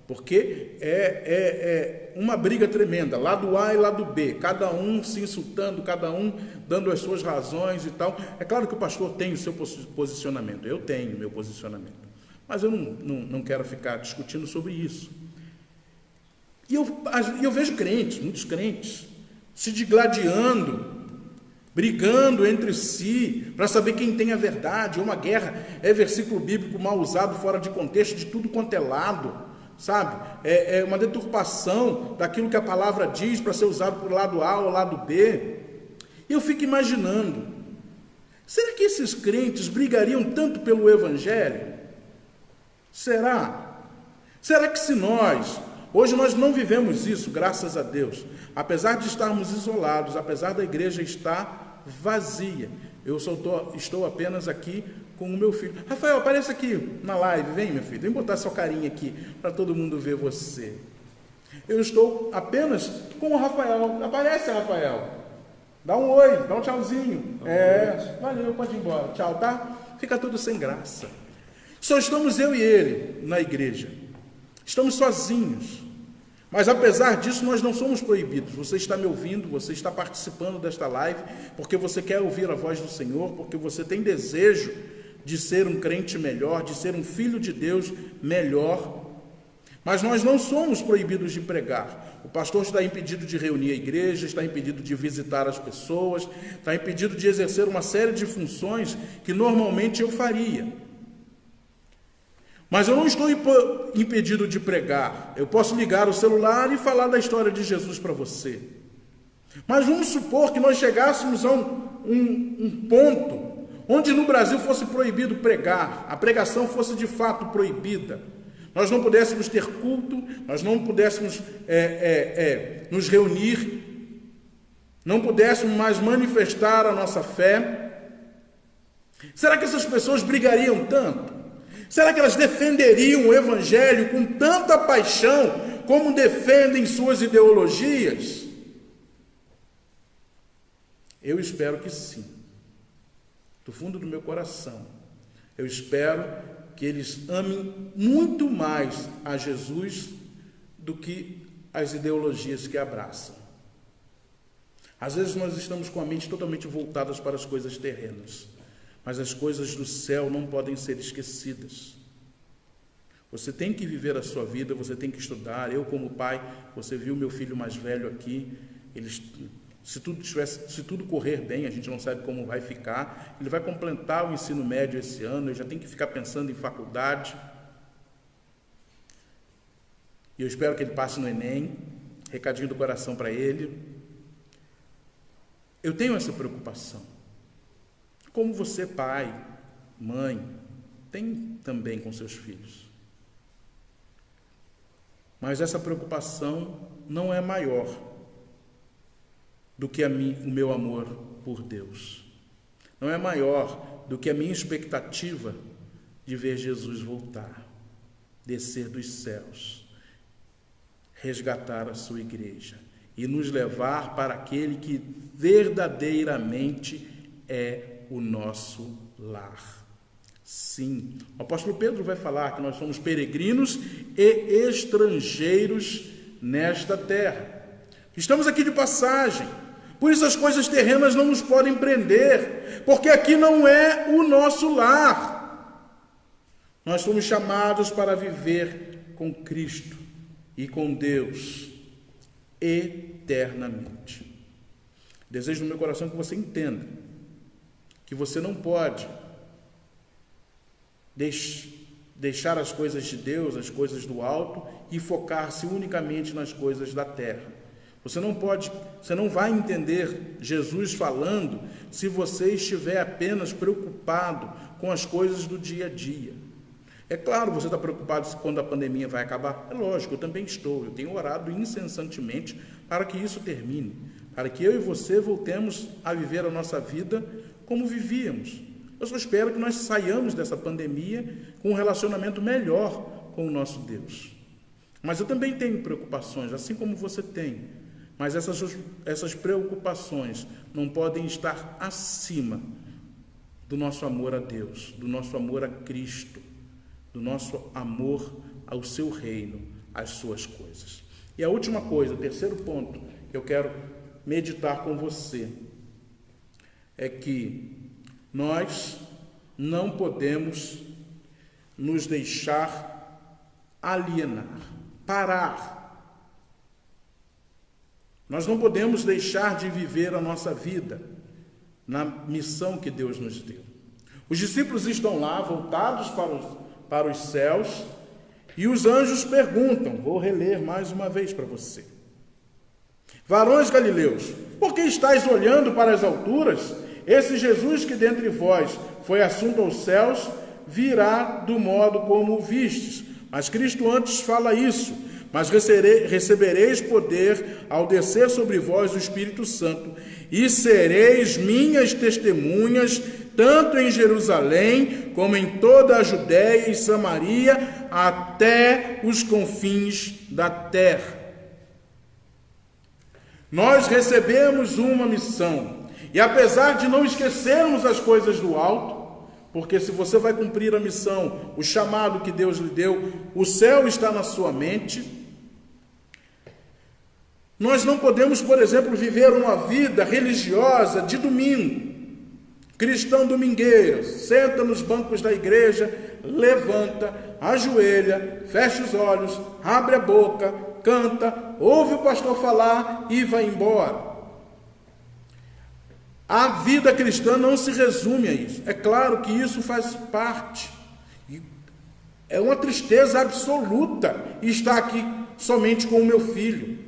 porque é uma briga tremenda, lado A e lado B, cada um se insultando, cada um dando as suas razões e tal. É claro que o pastor tem o seu posicionamento, eu tenho o meu posicionamento, mas eu não quero ficar discutindo sobre isso. E eu vejo crentes, muitos crentes, se digladiando, brigando entre si, para saber quem tem a verdade. Uma guerra é versículo bíblico mal usado, fora de contexto, de tudo quanto é lado, sabe? É uma deturpação daquilo que a palavra diz para ser usado para o lado A ou lado B. E eu fico imaginando, será que esses crentes brigariam tanto pelo Evangelho? Será? Será que se hoje nós não vivemos isso, graças a Deus, apesar de estarmos isolados, apesar da igreja estar vazia, eu só estou apenas aqui com o meu filho. Rafael, apareça aqui na live, vem meu filho, vem botar sua carinha aqui, para todo mundo ver você. Eu estou apenas com o Rafael. Aparece, Rafael, dá um oi, dá um tchauzinho. Valeu, pode ir embora, tchau, tá? Fica tudo sem graça. Só estamos eu e ele na igreja. Estamos sozinhos. Mas apesar disso, nós não somos proibidos. Você está me ouvindo, você está participando desta live, porque você quer ouvir a voz do Senhor, porque você tem desejo de ser um crente melhor, de ser um filho de Deus melhor. Mas nós não somos proibidos de pregar. O pastor está impedido de reunir a igreja, está impedido de visitar as pessoas, está impedido de exercer uma série de funções que normalmente eu faria. Mas eu não estou impedido de pregar. Eu posso ligar o celular e falar da história de Jesus para você. Mas vamos supor que nós chegássemos a um ponto onde no Brasil fosse proibido pregar, a pregação fosse de fato proibida. Nós não pudéssemos ter culto, nós não pudéssemos nos reunir, não pudéssemos mais manifestar a nossa fé. Será que essas pessoas brigariam tanto? Será que elas defenderiam o Evangelho com tanta paixão como defendem suas ideologias? Eu espero que sim. Do fundo do meu coração, eu espero que eles amem muito mais a Jesus do que as ideologias que abraçam. Às vezes nós estamos com a mente totalmente voltadas para as coisas terrenas, mas as coisas do céu não podem ser esquecidas. Você tem que viver a sua vida, você tem que estudar. Eu, como pai, você viu meu filho mais velho aqui, se tudo correr bem, a gente não sabe como vai ficar, ele vai completar o ensino médio esse ano, ele já tem que ficar pensando em faculdade. E eu espero que ele passe no Enem, recadinho do coração para ele. Eu tenho essa preocupação. Como você, pai, mãe, tem também com seus filhos. Mas essa preocupação não é maior do que o meu amor por Deus. Não é maior do que a minha expectativa de ver Jesus voltar, descer dos céus, resgatar a sua igreja e nos levar para aquele que verdadeiramente é o nosso lar. Sim, o apóstolo Pedro vai falar que nós somos peregrinos e estrangeiros nesta terra. Estamos aqui de passagem, por isso as coisas terrenas não nos podem prender, porque aqui não é o nosso lar. Nós somos chamados para viver com Cristo e com Deus eternamente. Desejo no meu coração que você entenda que você não pode deixar as coisas de Deus, as coisas do alto, e focar-se unicamente nas coisas da terra. Você não vai entender Jesus falando se você estiver apenas preocupado com as coisas do dia a dia. É claro, você está preocupado quando a pandemia vai acabar. É lógico, eu também estou. Eu tenho orado incessantemente para que isso termine, para que eu e você voltemos a viver a nossa vida como vivíamos. Eu só espero que nós saiamos dessa pandemia com um relacionamento melhor com o nosso Deus. Mas eu também tenho preocupações, assim como você tem. Mas essas preocupações não podem estar acima do nosso amor a Deus, do nosso amor a Cristo, do nosso amor ao seu reino, às suas coisas. E a última coisa, o terceiro ponto que eu quero meditar com você, é que nós não podemos nos deixar alienar, parar. Nós não podemos deixar de viver a nossa vida na missão que Deus nos deu. Os discípulos estão lá, voltados para os céus, e os anjos perguntam, vou reler mais uma vez para você. Varões galileus, por que estáis olhando para as alturas? Esse Jesus que dentre vós foi assunto aos céus, virá do modo como o vistes. Mas Cristo antes fala isso, mas recebereis poder ao descer sobre vós o Espírito Santo, e sereis minhas testemunhas, tanto em Jerusalém, como em toda a Judéia e Samaria, até os confins da terra. Nós recebemos uma missão, e apesar de não esquecermos as coisas do alto, porque se você vai cumprir a missão, o chamado que Deus lhe deu, o céu está na sua mente. Nós não podemos, por exemplo, viver uma vida religiosa de domingo. Cristão domingueiro, senta nos bancos da igreja, levanta, ajoelha, fecha os olhos, abre a boca, canta, ouve o pastor falar e vai embora. A vida cristã não se resume a isso. É claro que isso faz parte. É uma tristeza absoluta estar aqui somente com o meu filho.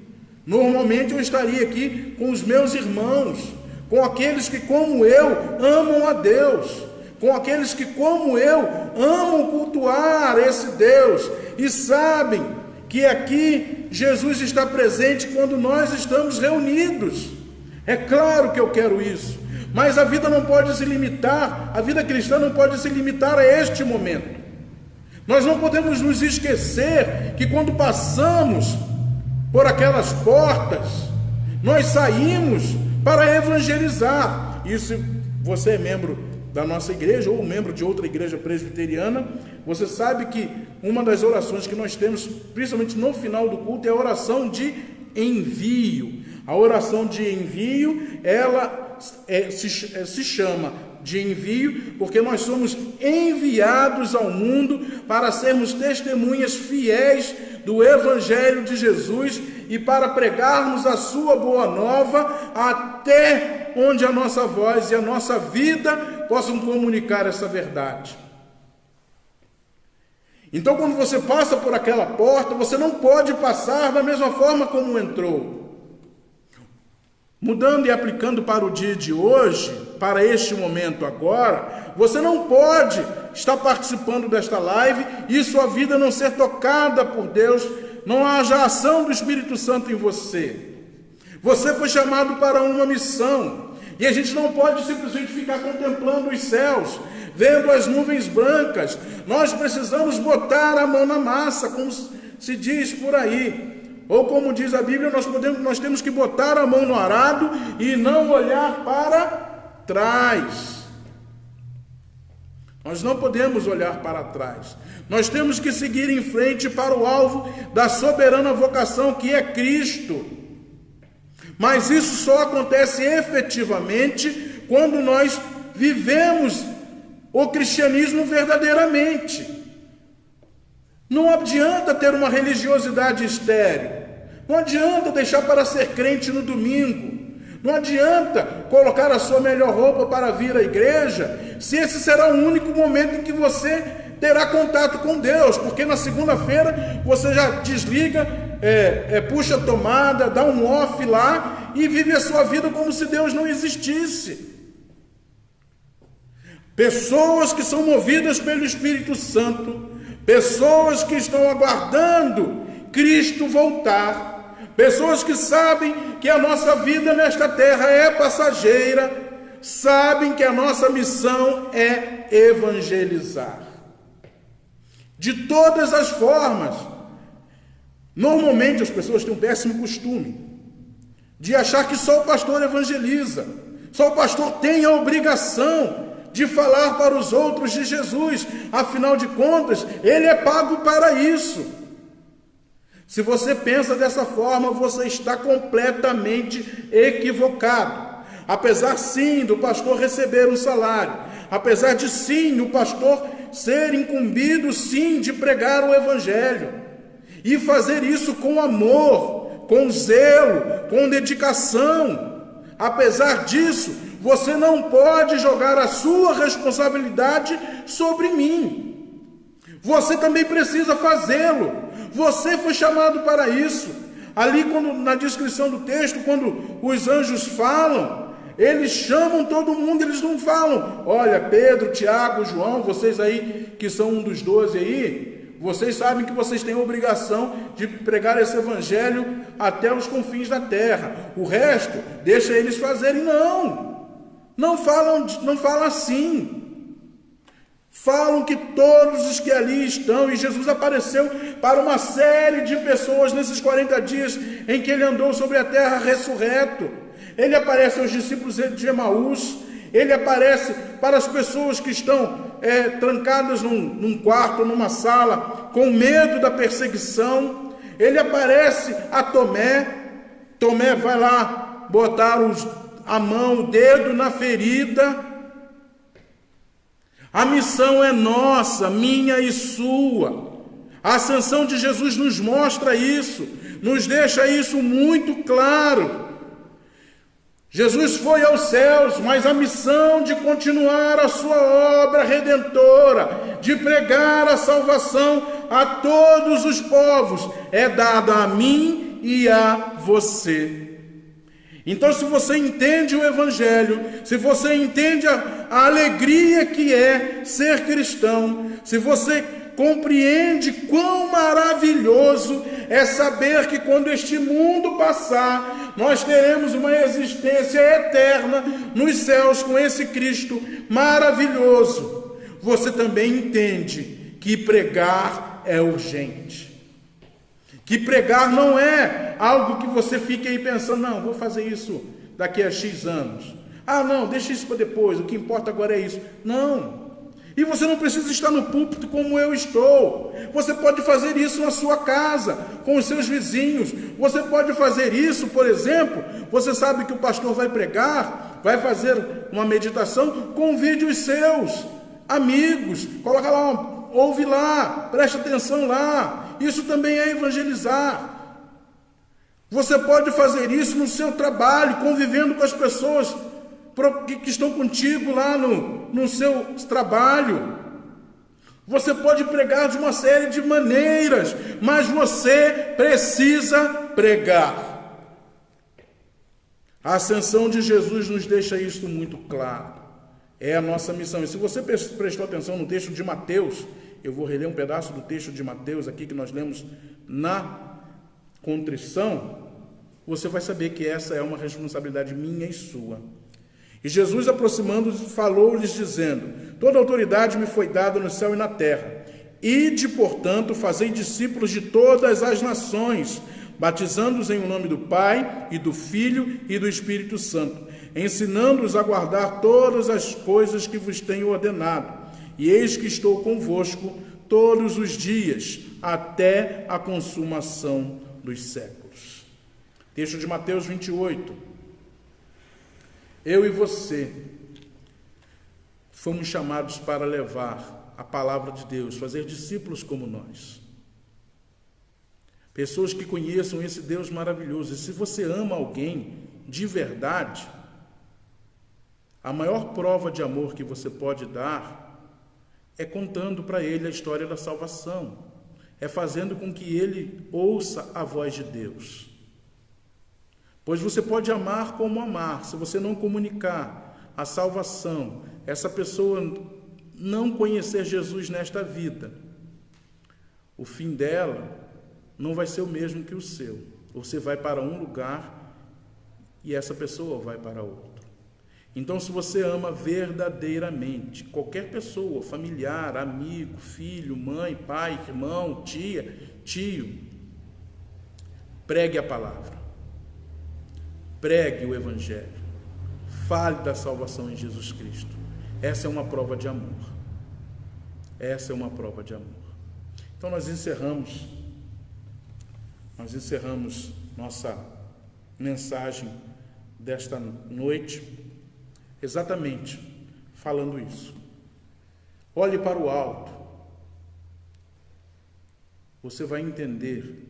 Normalmente eu estaria aqui com os meus irmãos, com aqueles que, como eu, amam a Deus, com aqueles que, como eu, amam cultuar esse Deus e sabem que aqui Jesus está presente quando nós estamos reunidos. É claro que eu quero isso, mas a vida não pode se limitar, a vida cristã não pode se limitar a este momento. Nós não podemos nos esquecer que quando passamos por aquelas portas, nós saímos para evangelizar. E se você é membro da nossa igreja ou membro de outra igreja presbiteriana, você sabe que uma das orações que nós temos, principalmente no final do culto, é a oração de envio. A oração de envio, ela se chama de envio, porque nós somos enviados ao mundo para sermos testemunhas fiéis do Evangelho de Jesus e para pregarmos a sua boa nova até onde a nossa voz e a nossa vida possam comunicar essa verdade. Então, quando você passa por aquela porta, você não pode passar da mesma forma como entrou. Mudando e aplicando para o dia de hoje, para este momento agora, você não pode estar participando desta live e sua vida não ser tocada por Deus, não haja ação do Espírito Santo em você. Você foi chamado para uma missão e a gente não pode simplesmente ficar contemplando os céus, vendo as nuvens brancas. Nós precisamos botar a mão na massa, como se diz por aí. Ou como diz a Bíblia, nós temos que botar a mão no arado e não olhar para trás. Nós não podemos olhar para trás. Nós temos que seguir em frente para o alvo da soberana vocação que é Cristo. Mas isso só acontece efetivamente quando nós vivemos o cristianismo verdadeiramente. Não adianta ter uma religiosidade estéril. Não adianta deixar para ser crente no domingo. Não adianta colocar a sua melhor roupa para vir à igreja, se esse será o único momento em que você terá contato com Deus, porque na segunda-feira você já desliga, puxa a tomada, dá um off lá e vive a sua vida como se Deus não existisse. Pessoas que são movidas pelo Espírito Santo, pessoas que estão aguardando Cristo voltar, pessoas que sabem que a nossa vida nesta terra é passageira, sabem que a nossa missão é evangelizar. De todas as formas. Normalmente as pessoas têm um péssimo costume de achar que só o pastor evangeliza, só o pastor tem a obrigação de falar para os outros de Jesus, afinal de contas, ele é pago para isso. Se você pensa dessa forma, você está completamente equivocado. Apesar sim do pastor receber um salário, apesar de sim o pastor ser incumbido sim de pregar o evangelho, e fazer isso com amor, com zelo, com dedicação, apesar disso, você não pode jogar a sua responsabilidade sobre mim. Você também precisa fazê-lo. Você foi chamado para isso. Ali, na descrição do texto, quando os anjos falam, eles chamam todo mundo, eles não falam: olha, Pedro, Tiago, João, vocês aí que são um dos 12 aí, vocês sabem que vocês têm a obrigação de pregar esse evangelho até os confins da terra. O resto, deixa eles fazerem. Não falam assim. Falam que todos os que ali estão, e Jesus apareceu para uma série de pessoas nesses 40 dias em que ele andou sobre a terra ressurreto. Ele aparece aos discípulos de Emaús, Ele aparece para as pessoas que estão trancadas num quarto, numa sala, com medo da perseguição. Ele aparece a Tomé. Tomé vai lá botar a mão, o dedo na ferida. A missão é nossa, minha e sua. A ascensão de Jesus nos mostra isso, nos deixa isso muito claro. Jesus foi aos céus, mas a missão de continuar a sua obra redentora, de pregar a salvação a todos os povos, é dada a mim e a você. Então, se você entende o Evangelho, se você entende a alegria que é ser cristão, se você compreende quão maravilhoso é saber que quando este mundo passar, nós teremos uma existência eterna nos céus com esse Cristo maravilhoso, você também entende que pregar é urgente. Que pregar não é algo que você fique aí pensando, não, vou fazer isso daqui a X anos. Ah, não, deixa isso para depois, o que importa agora é isso. Não. E você não precisa estar no púlpito como eu estou. Você pode fazer isso na sua casa, com os seus vizinhos. Você pode fazer isso, por exemplo, você sabe que o pastor vai pregar, vai fazer uma meditação, convide os seus amigos, coloca lá, ouve lá, preste atenção lá. Isso também é evangelizar. Você pode fazer isso no seu trabalho, convivendo com as pessoas que estão contigo lá no seu trabalho. Você pode pregar de uma série de maneiras, mas você precisa pregar. A ascensão de Jesus nos deixa isso muito claro. É a nossa missão. E se você prestou atenção no texto de Mateus, eu vou reler um pedaço do texto de Mateus aqui que nós lemos na contrição, você vai saber que essa é uma responsabilidade minha e sua. E Jesus, aproximando-se, falou-lhes dizendo: toda autoridade me foi dada no céu e na terra. Ide, portanto, fazei discípulos de todas as nações, batizando-os em nome do Pai, e do Filho, e do Espírito Santo, ensinando-os a guardar todas as coisas que vos tenho ordenado. E eis que estou convosco todos os dias, até a consumação dos séculos. Texto de Mateus 28. Eu e você fomos chamados para levar a palavra de Deus, fazer discípulos como nós. Pessoas que conheçam esse Deus maravilhoso. E se você ama alguém de verdade, a maior prova de amor que você pode dar é contando para ele a história da salvação, é fazendo com que ele ouça a voz de Deus. Pois você pode amar como amar, se você não comunicar a salvação, essa pessoa não conhecer Jesus nesta vida, o fim dela não vai ser o mesmo que o seu. Você vai para um lugar e essa pessoa vai para outro. Então, se você ama verdadeiramente qualquer pessoa, familiar, amigo, filho, mãe, pai, irmão, tia, tio, pregue a palavra, pregue o Evangelho, fale da salvação em Jesus Cristo. Essa é uma prova de amor. Essa é uma prova de amor. Então, nós encerramos nossa mensagem desta noite exatamente falando isso. Olhe para o alto. Você vai entender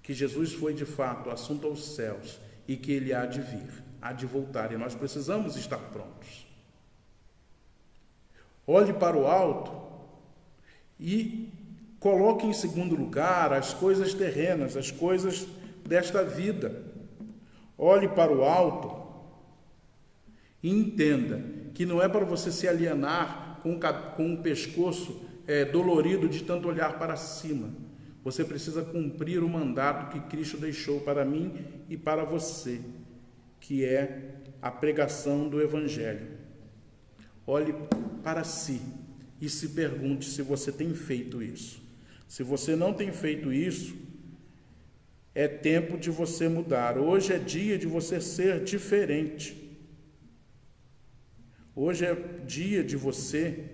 que Jesus foi de fato assunto aos céus e que ele há de vir, há de voltar, e nós precisamos estar prontos. Olhe para o alto e coloque em segundo lugar as coisas terrenas, as coisas desta vida. Olhe para o alto e entenda que não é para você se alienar com o pescoço dolorido de tanto olhar para cima. Você precisa cumprir o mandato que Cristo deixou para mim e para você, que é a pregação do Evangelho. Olhe para si e se pergunte se você tem feito isso. Se você não tem feito isso, é tempo de você mudar. Hoje é dia de você ser diferente. Hoje é dia de você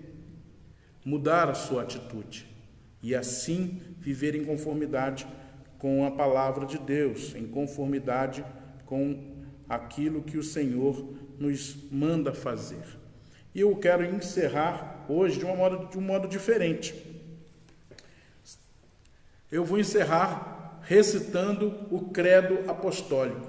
mudar a sua atitude e assim viver em conformidade com a palavra de Deus, em conformidade com aquilo que o Senhor nos manda fazer. E eu quero encerrar hoje de um modo diferente. Eu vou encerrar recitando o credo apostólico,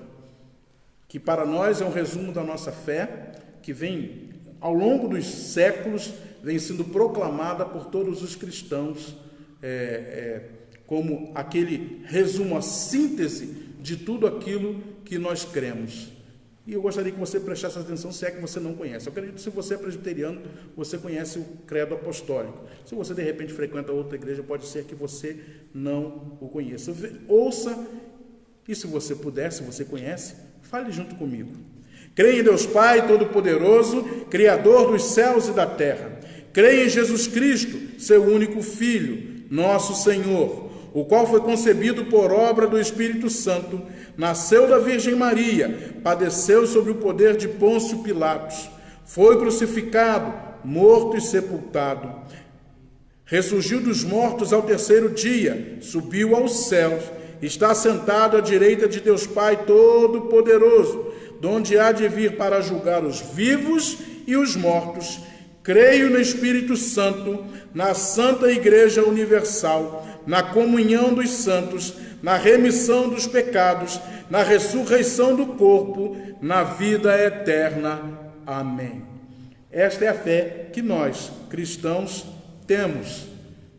que para nós é um resumo da nossa fé, que vem ao longo dos séculos, vem sendo proclamada por todos os cristãos, como aquele resumo, a síntese de tudo aquilo que nós cremos. E eu gostaria que você prestasse atenção, se é que você não conhece. Eu acredito que se você é presbiteriano, você conhece o credo apostólico. Se você de repente frequenta outra igreja, pode ser que você não o conheça. Ouça, e se você puder, se você conhece, fale junto comigo. Creio em Deus Pai Todo-Poderoso, Criador dos céus e da terra. Creio em Jesus Cristo, seu único Filho, nosso Senhor, o qual foi concebido por obra do Espírito Santo, nasceu da Virgem Maria, padeceu sob o poder de Pôncio Pilatos, foi crucificado, morto e sepultado, ressurgiu dos mortos ao terceiro dia, subiu aos céus, está sentado à direita de Deus Pai Todo-Poderoso, donde há de vir para julgar os vivos e os mortos. Creio no Espírito Santo, na Santa Igreja Universal, na comunhão dos santos, na remissão dos pecados, na ressurreição do corpo, na vida eterna. Amém. Esta é a fé que nós, cristãos, temos,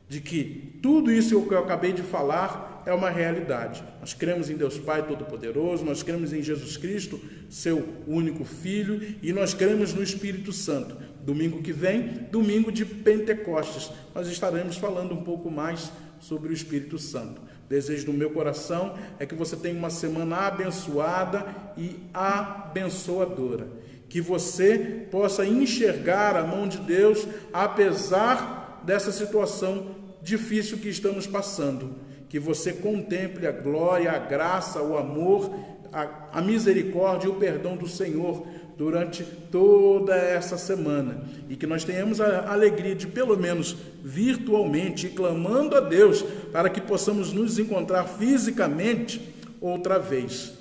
de que tudo isso que eu acabei de falar é uma realidade. Nós cremos em Deus Pai Todo-Poderoso, nós cremos em Jesus Cristo, seu único Filho, e nós cremos no Espírito Santo. Domingo que vem, domingo de Pentecostes, nós estaremos falando um pouco mais sobre o Espírito Santo. O desejo do meu coração é que você tenha uma semana abençoada e abençoadora. Que você possa enxergar a mão de Deus, apesar dessa situação difícil que estamos passando. Que você contemple a glória, a graça, o amor, a misericórdia e o perdão do Senhor durante toda essa semana. E que nós tenhamos a alegria de, pelo menos virtualmente, clamando a Deus para que possamos nos encontrar fisicamente outra vez.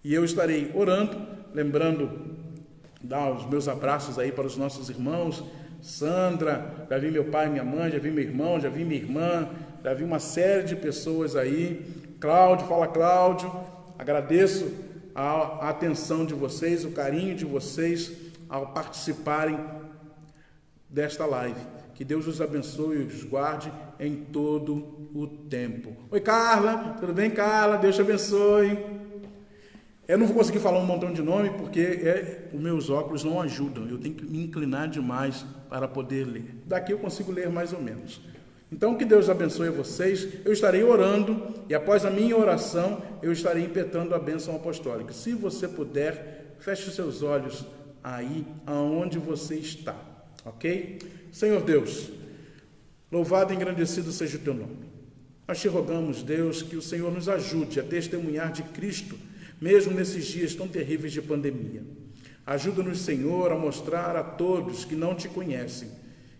E eu estarei orando, lembrando, dar os meus abraços aí para os nossos irmãos. Sandra, já vi meu pai e minha mãe, já vi meu irmão, já vi minha irmã, já vi uma série de pessoas aí. Cláudio, fala Cláudio, agradeço a atenção de vocês, o carinho de vocês ao participarem desta live. Que Deus os abençoe e os guarde em todo o tempo. Oi Carla, tudo bem Carla? Deus te abençoe. Eu não vou conseguir falar um montão de nome porque os meus óculos não ajudam, eu tenho que me inclinar demais para poder ler. Daqui eu consigo ler mais ou menos. Então, que Deus abençoe vocês. Eu estarei orando e após a minha oração, eu estarei impetrando a bênção apostólica. Se você puder, feche os seus olhos aí aonde você está, ok? Senhor Deus, louvado e engrandecido seja o teu nome. Nós te rogamos, Deus, que o Senhor nos ajude a testemunhar de Cristo, mesmo nesses dias tão terríveis de pandemia. Ajuda-nos, Senhor, a mostrar a todos que não te conhecem,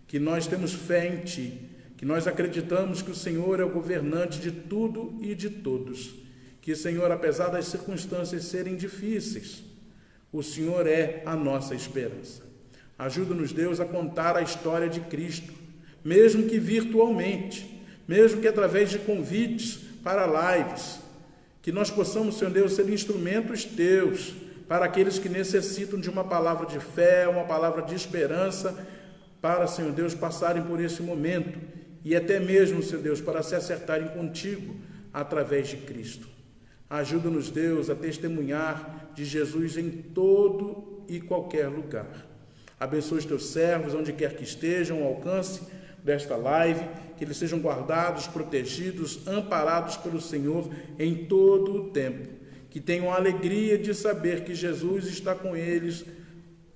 que nós temos fé em ti, que nós acreditamos que o Senhor é o governante de tudo e de todos, que, Senhor, apesar das circunstâncias serem difíceis, o Senhor é a nossa esperança. Ajuda-nos, Deus, a contar a história de Cristo, mesmo que virtualmente, mesmo que através de convites para lives, que nós possamos, Senhor Deus, ser instrumentos teus para aqueles que necessitam de uma palavra de fé, uma palavra de esperança, para, Senhor Deus, passarem por esse momento e até mesmo, Senhor Deus, para se acertarem contigo através de Cristo. Ajuda-nos, Deus, a testemunhar de Jesus em todo e qualquer lugar. Abençoe os teus servos, onde quer que estejam, ao alcance desta live, que eles sejam guardados, protegidos, amparados pelo Senhor em todo o tempo. Que tenham a alegria de saber que Jesus está com eles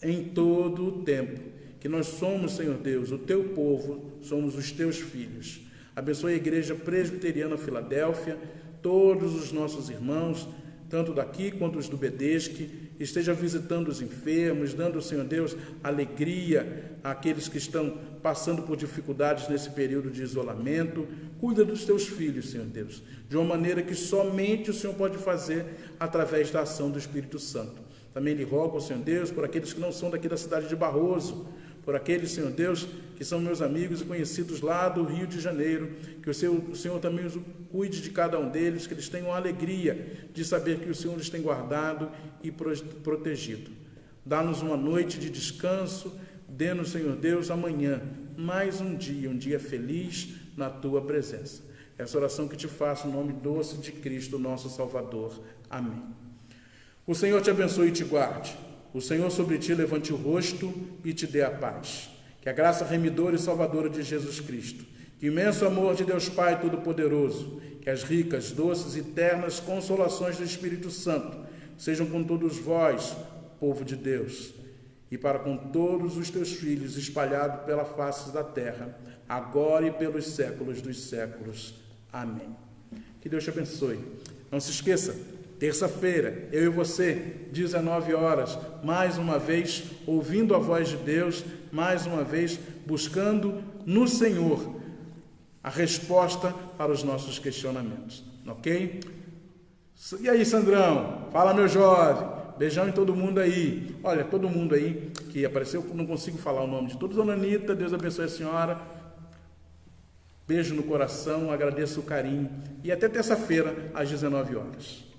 em todo o tempo. Que nós somos, Senhor Deus, o teu povo, somos os teus filhos. Abençoe a Igreja Presbiteriana Filadélfia, todos os nossos irmãos, tanto daqui quanto os do Bedesque. Esteja visitando os enfermos, dando, Senhor Deus, alegria àqueles que estão passando por dificuldades nesse período de isolamento. Cuida dos teus filhos, Senhor Deus, de uma maneira que somente o Senhor pode fazer através da ação do Espírito Santo. Também lhe rogo, Senhor Deus, por aqueles que não são daqui da cidade de Barroso, por aqueles, Senhor Deus, que são meus amigos e conhecidos lá do Rio de Janeiro, que o Senhor também cuide de cada um deles, que eles tenham a alegria de saber que o Senhor os tem guardado e protegido. Dá-nos uma noite de descanso, dê-nos, Senhor Deus, amanhã, mais um dia feliz na Tua presença. Essa oração que te faço no nome doce de Cristo, nosso Salvador. Amém. O Senhor te abençoe e te guarde. O Senhor sobre ti levante o rosto e te dê a paz. Que a graça remidora e salvadora de Jesus Cristo, que o imenso amor de Deus Pai Todo-Poderoso, que as ricas, doces e ternas consolações do Espírito Santo sejam com todos vós, povo de Deus, e para com todos os teus filhos espalhados pela face da terra, agora e pelos séculos dos séculos. Amém. Que Deus te abençoe. Não se esqueça, terça-feira, eu e você, 19 horas, mais uma vez, ouvindo a voz de Deus, mais uma vez, buscando no Senhor a resposta para os nossos questionamentos, ok? E aí, Sandrão? Fala, meu jovem. Beijão em todo mundo aí. Olha, todo mundo aí que apareceu, não consigo falar o nome de todos. Dona Anitta, Deus abençoe a senhora. Beijo no coração, agradeço o carinho. E até terça-feira, às 19 horas.